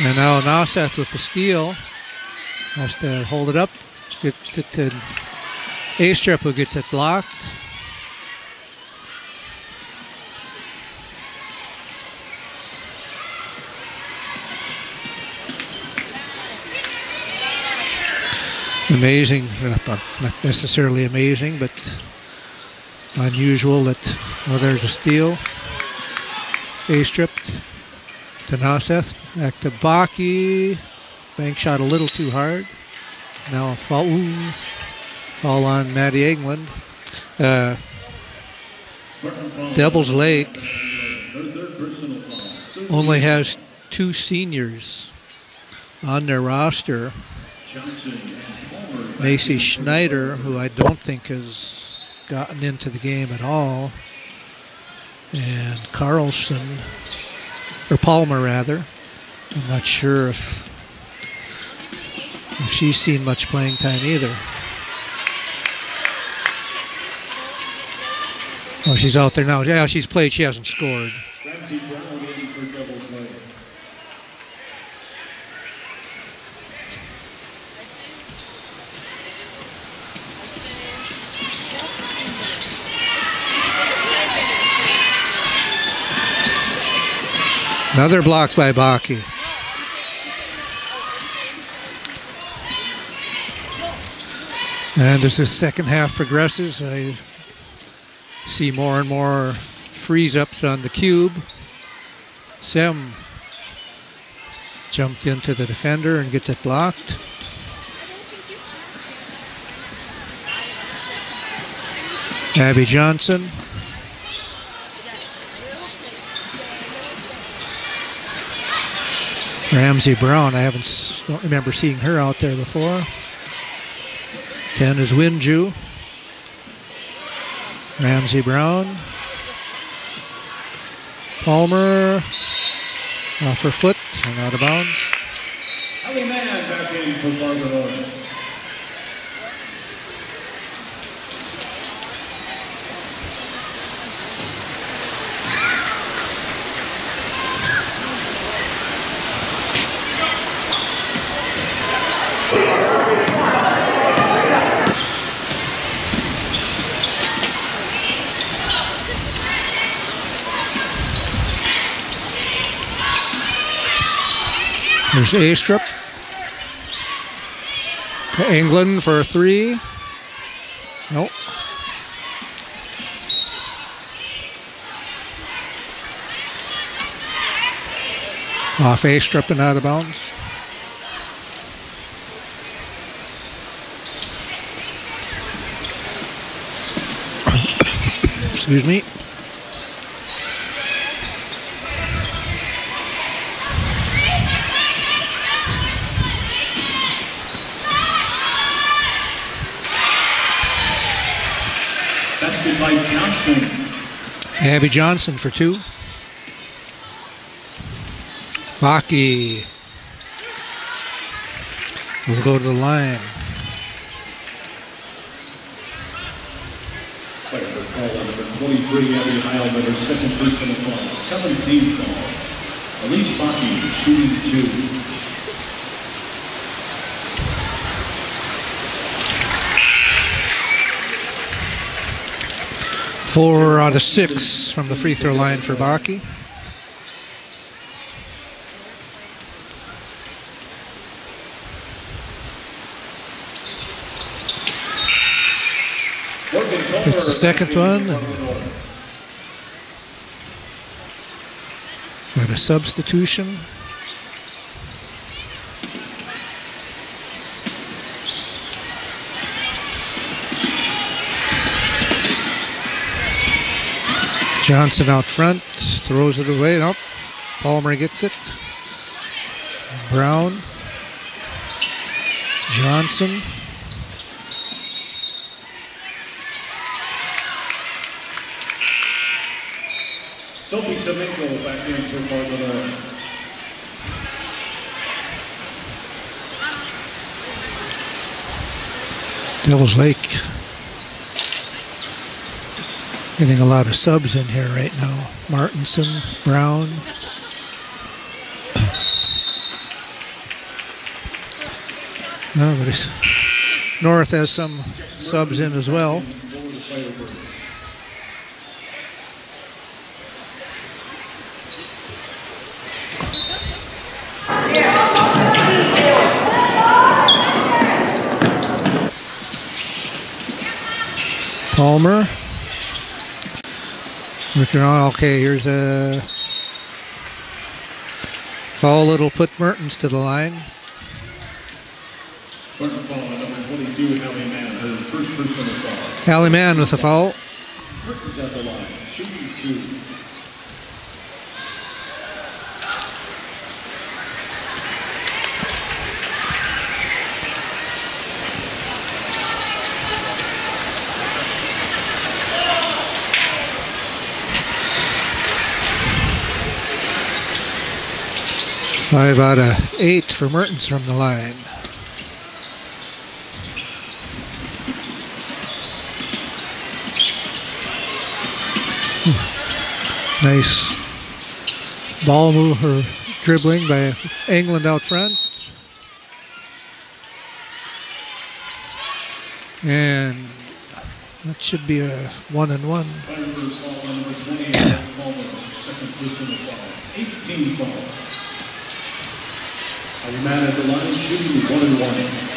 And now Noseth with the steal. Has to hold it up. Gets it to A-Strip, who gets it blocked. Amazing, not necessarily amazing, but unusual that, well, there's a steal. A-stripped to Noseth. Back to Baki. Bank shot a little too hard. Now a foul, on Maddie England. Devil's Lake only has 2 seniors on their roster. Macy Schneider, who I don't think has gotten into the game at all, and Carlson, or Palmer rather. I'm not sure if she's seen much playing time either. Oh, she's out there now. Yeah, she's played. She hasn't scored. Another block by Baki. And as the second half progresses, I see more and more freeze-ups on the cube. Sem jumped into the defender and gets it blocked. Abby Johnson. Ramsey Brown, I don't remember seeing her out there before. 10 is Winju. Ramsey Brown. Palmer off her foot and out of bounds. Ellie Mann back in for Fargo. There's Astrup. England for 3. Nope. Off Astrup and out of bounds. Excuse me. By Johnson. Abby Johnson for 2. Baki will go to the line. Call on number 23, Abby Heilman, her second personal foul. 17th foul. Elise Baki shooting 2. Four out of 6 from the free throw line for Baki. It's the second one. Got a substitution. Johnson out front, throws it away. Nope. Palmer gets it. Brown. Johnson. Sophie Semenko back in for Fargo. Devil's Lake getting a lot of subs in here right now. Martinson, Brown. But North has some subs in as well. Palmer. Working on, okay, here's a foul that'll put Mertens to the line. Allie Mann with a foul. Mertens at the line. shooting 2. Five out of 8 for Mertens from the line. Nice ball move or dribbling by England out front. And that should be a 1-1. 18 balls. A man at the line shooting 1-1.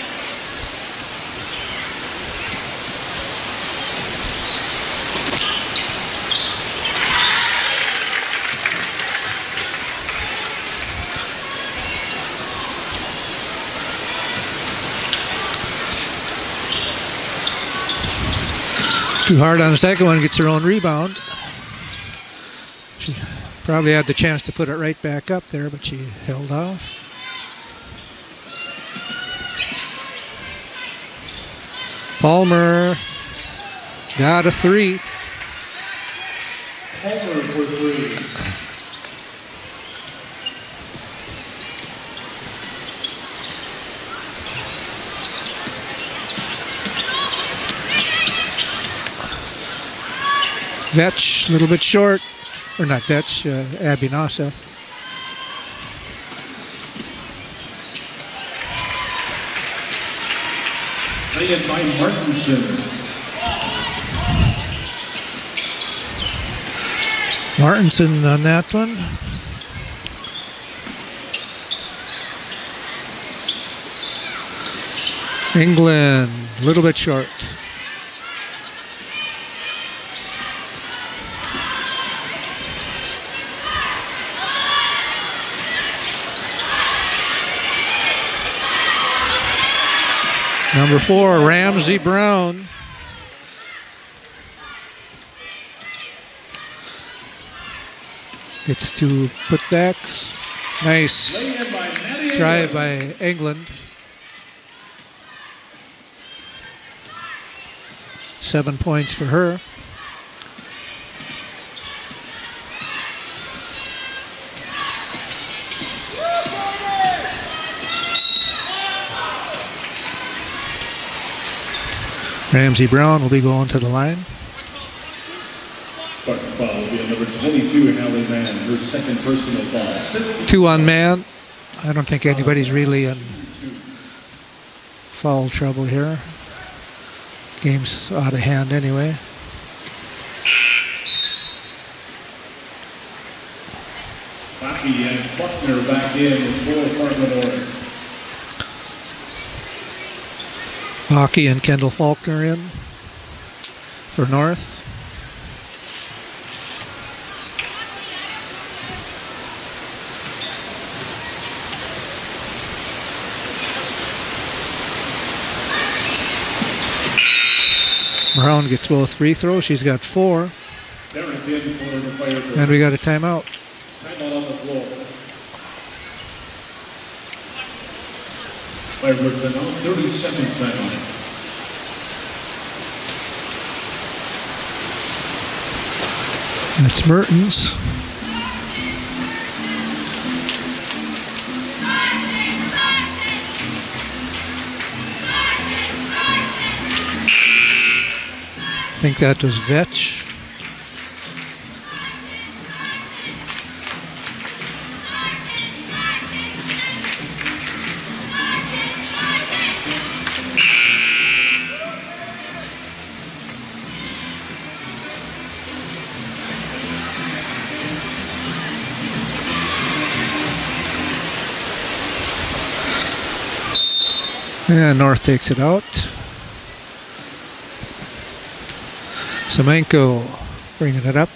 Too hard on the second one, gets her own rebound. She probably had the chance to put it right back up there, but she held off. Palmer got a 3. Palmer for 3. Vetch, a little bit short. Or not Vetch, Abby Noseth. Played by Martinson. Martinson on that one. England, a little bit short. Number 4, Ramsey Brown. Gets 2 putbacks. Nice drive by England. 7 points for her. Ramsey Brown will be going to the line. Foul will be number 22, Hallie Mann, her second personal foul. 2 on man. I don't think anybody's really in foul trouble here. Game's out of hand anyway. Hockey and Faulkner back in with 4 apartment order. Hockey and Kendall Faulkner in for North. Brown gets both free throws. She's got 4. And we got a timeout. Timeout on the floor. By Rickman on 30-second timeout. That's Mertens. I think that was Vetch. And North takes it out. Semenko bringing it up.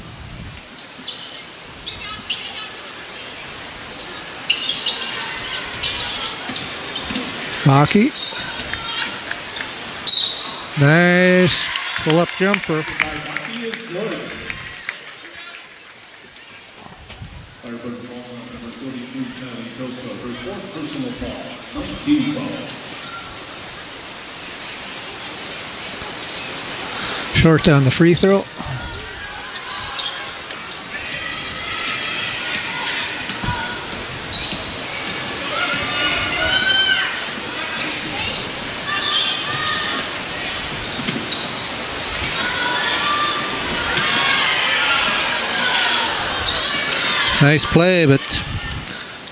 Hockey. Nice pull-up jumper. Firebird ball on number 33, Kylie Dosa. Her fourth personal foul, 19 foul. Short on the free throw. Nice play, but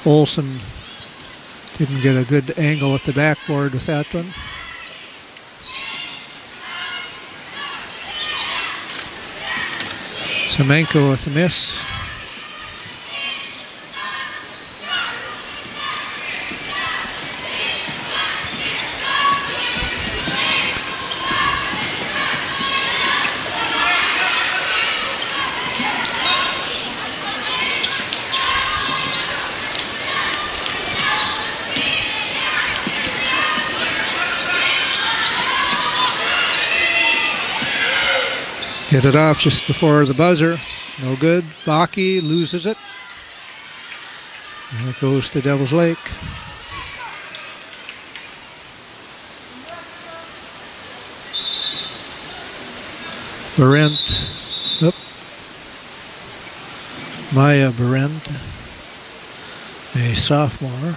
Olsen didn't get a good angle at the backboard with that one. Semenko with a miss. Get it off just before the buzzer. No good. Baki loses it. And it goes to Devil's Lake. Berendt. Oop. Maya Berendt, a sophomore.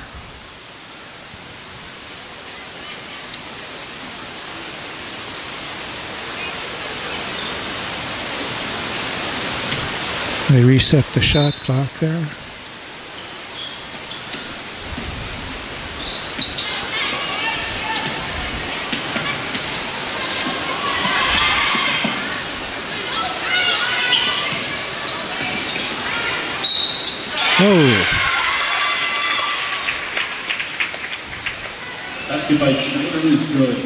They reset the shot clock there. Oh. Basket by Schneider is good.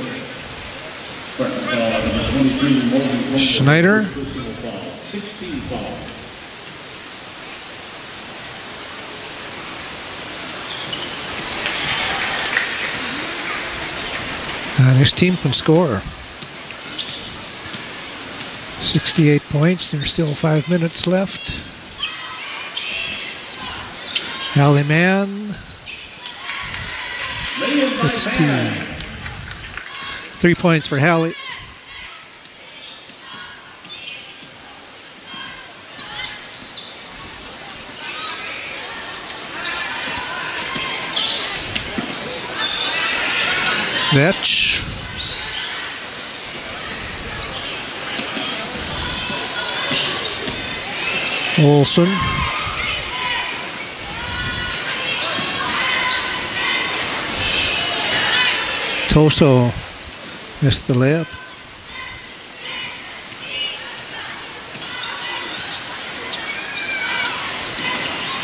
Schneider. 16 foul. This team can score. 68 points. There's still 5 minutes left. Hallie Mann. It's 2. 3 points for Hallie. Vetch. Olsen. Toso missed the layup.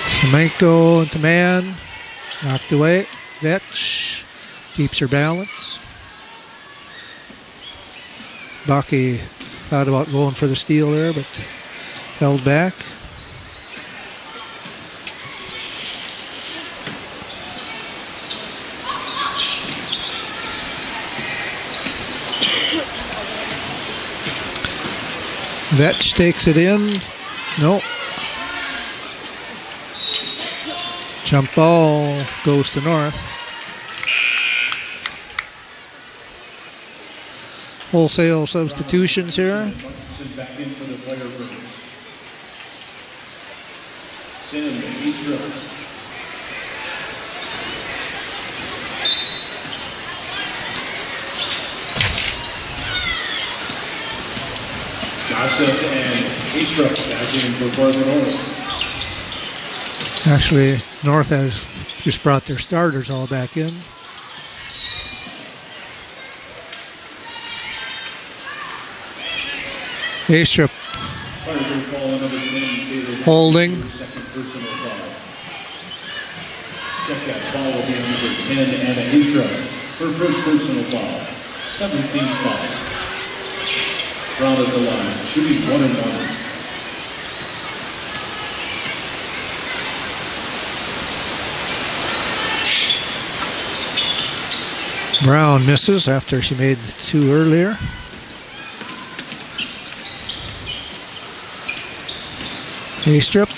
Semenko into man. Knocked away. Vetch keeps her balance. Baki thought about going for the steal there, but held back. Vetch takes it in. Nope. Jump ball goes to North. Wholesale substitutions here. Actually, North has just brought their starters all back in. Astrup holding. Check that foul will be on number 10, Anna Astrup. Her first personal foul, 17 foul. Brown at the line, shooting 1 and 1. Brown misses after she made 2 earlier. Astrup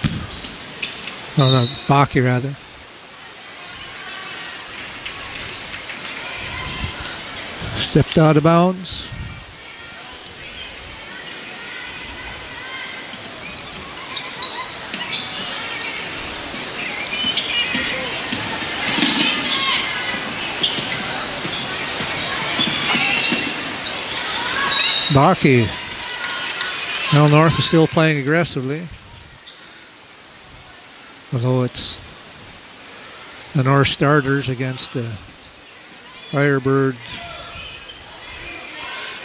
Oh, no, Baki rather. Stepped out of bounds. Baki. Well, North is still playing aggressively. Although it's the North starters against the Firebird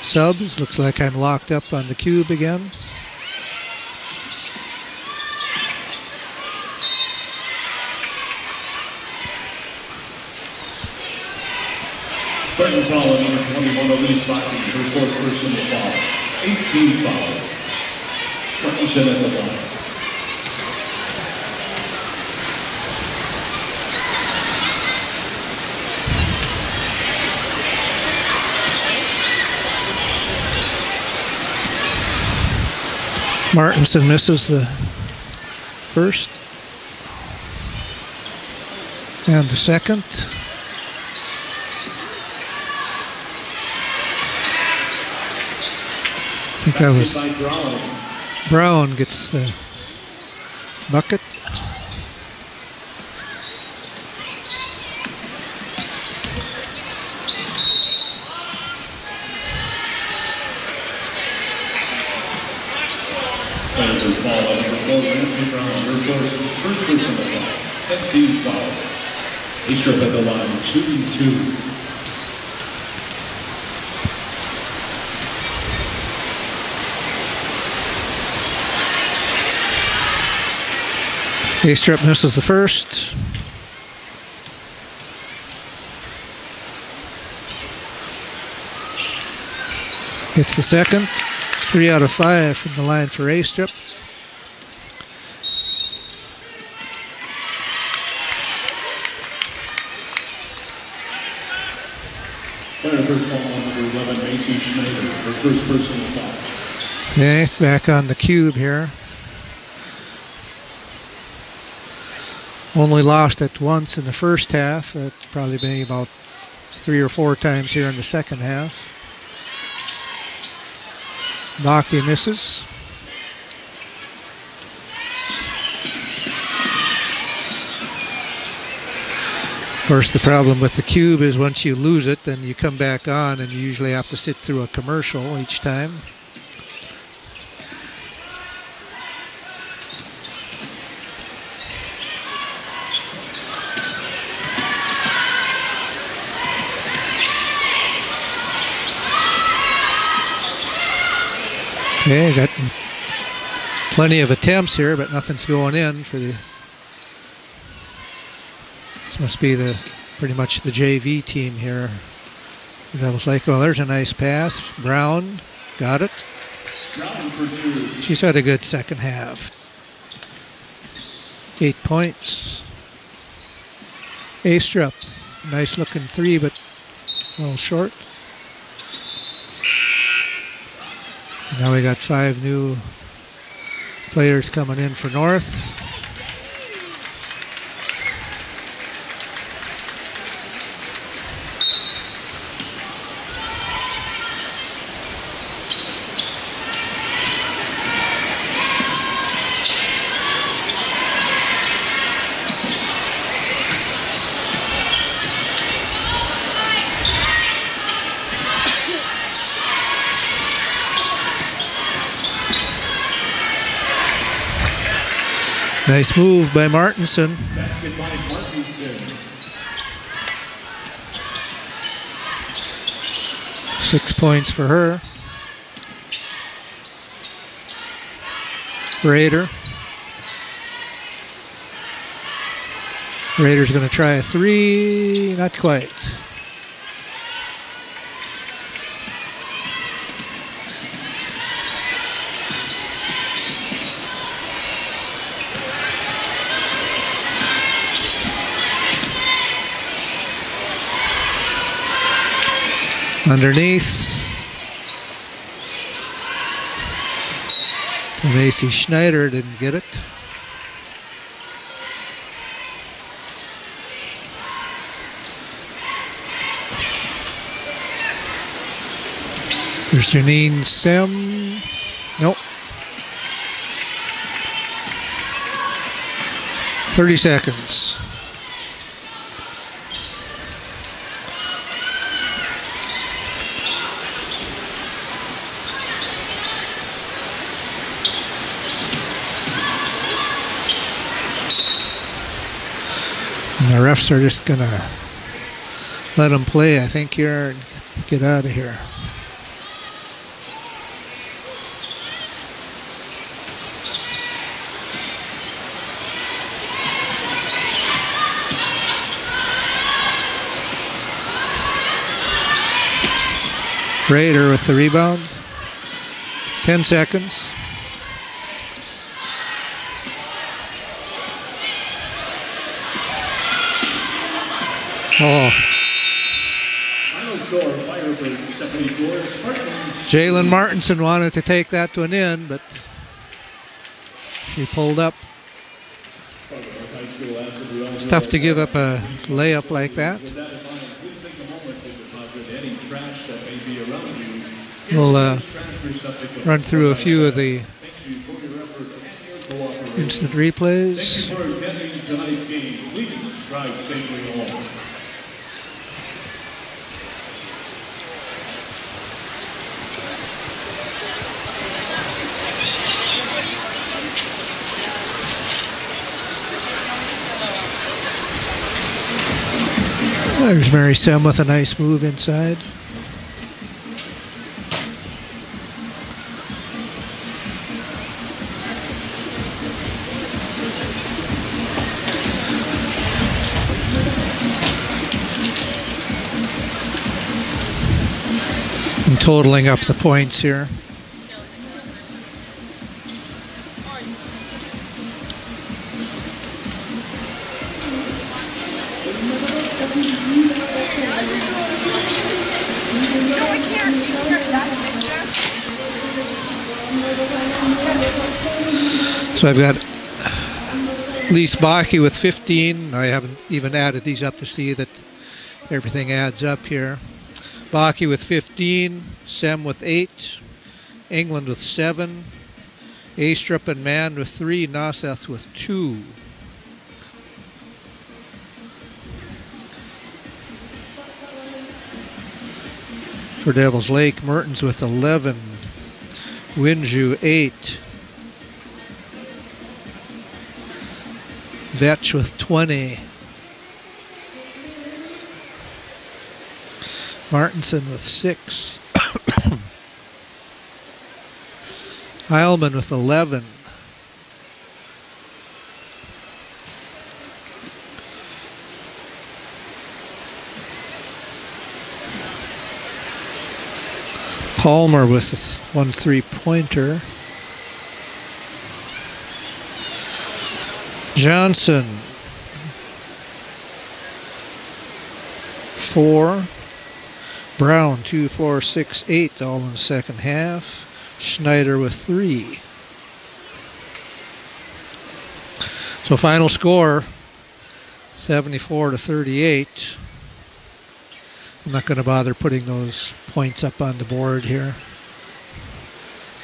subs. Looks like I'm locked up on the cube again. Second foul on number 21, Elise Baki, her fourth personal foul. 18 foul. Represent at the line. Martinson misses the first and the second. I think that was Brown gets the bucket. First personal foul. 15 foul. Easter up at the line, shooting 2. A-Strip misses the first. Gets the second. 3 out of 5 from the line for A-Strip. First personal foul. Okay, back on the cube here. Only lost it once in the first half. It's probably been about 3 or 4 times here in the second half. Baki misses. Of course, the problem with the cube is once you lose it, then you come back on and you usually have to sit through a commercial each time. Okay, got plenty of attempts here, but nothing's going in for the... This must be pretty much the JV team here. And I was like, well, there's a nice pass. Brown got it. She's had a good second half. 8 points. A-Strip, nice looking 3, but a little short. And now we got 5 new players coming in for North. Nice move by Martinson. Basket by Martinson. 6 points for her. Rader's going to try a 3. Not quite. Underneath to Macy Schneider, didn't get it. There's Janine Sem. Nope. 30 seconds. And the refs are just going to let them play, I think, here and get out of here. Raider with the rebound. 10 seconds. Oh. Final score, Firebird 74, Spartans. Jalen Martinson wanted to take that one in, but she pulled up. It's tough to give up a layup like that. We'll run through a few of the instant replays. There's Mary Sem with a nice move inside. I'm totaling up the points here. So I've got Lise Bakke with 15. I haven't even added these up to see that everything adds up here. Bakke with 15, Sem with 8, England with 7, Astrup and Mann with 3, Noseth with 2. For Devils Lake, Mertens with 11, Winju 8, Vetch with 20, Martinson with 6, Heilman with 11, Palmer with 1 3-pointer. Johnson 4. Brown 2, 4, 6, 8 all in the second half. Schneider with 3. So final score 74-38. I'm not going to bother putting those points up on the board here.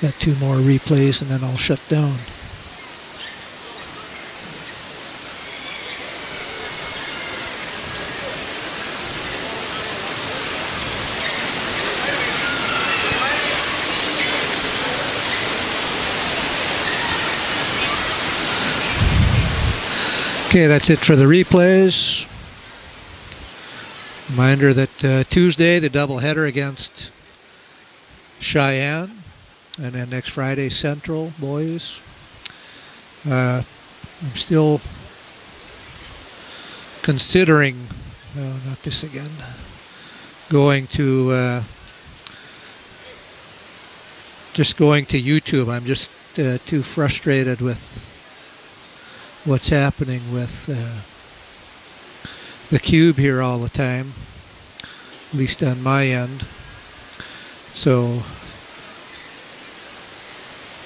Got 2 more replays and then I'll shut down. Okay, that's it for the replays. Reminder that Tuesday, the doubleheader against Cheyenne, and then next Friday, Central boys. I'm still considering, no, not this again, going to just going to YouTube. I'm just too frustrated with what's happening with the cube here all the time, at least on my end. So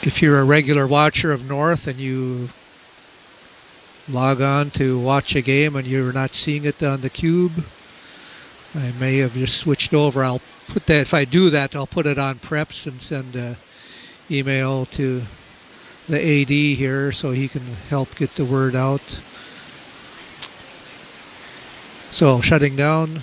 if you're a regular watcher of North and you log on to watch a game and you're not seeing it on the cube, I may have just switched over. I'll put that. If I do that, I'll put it on preps and send an email to the AD here so he can help get the word out. So shutting down.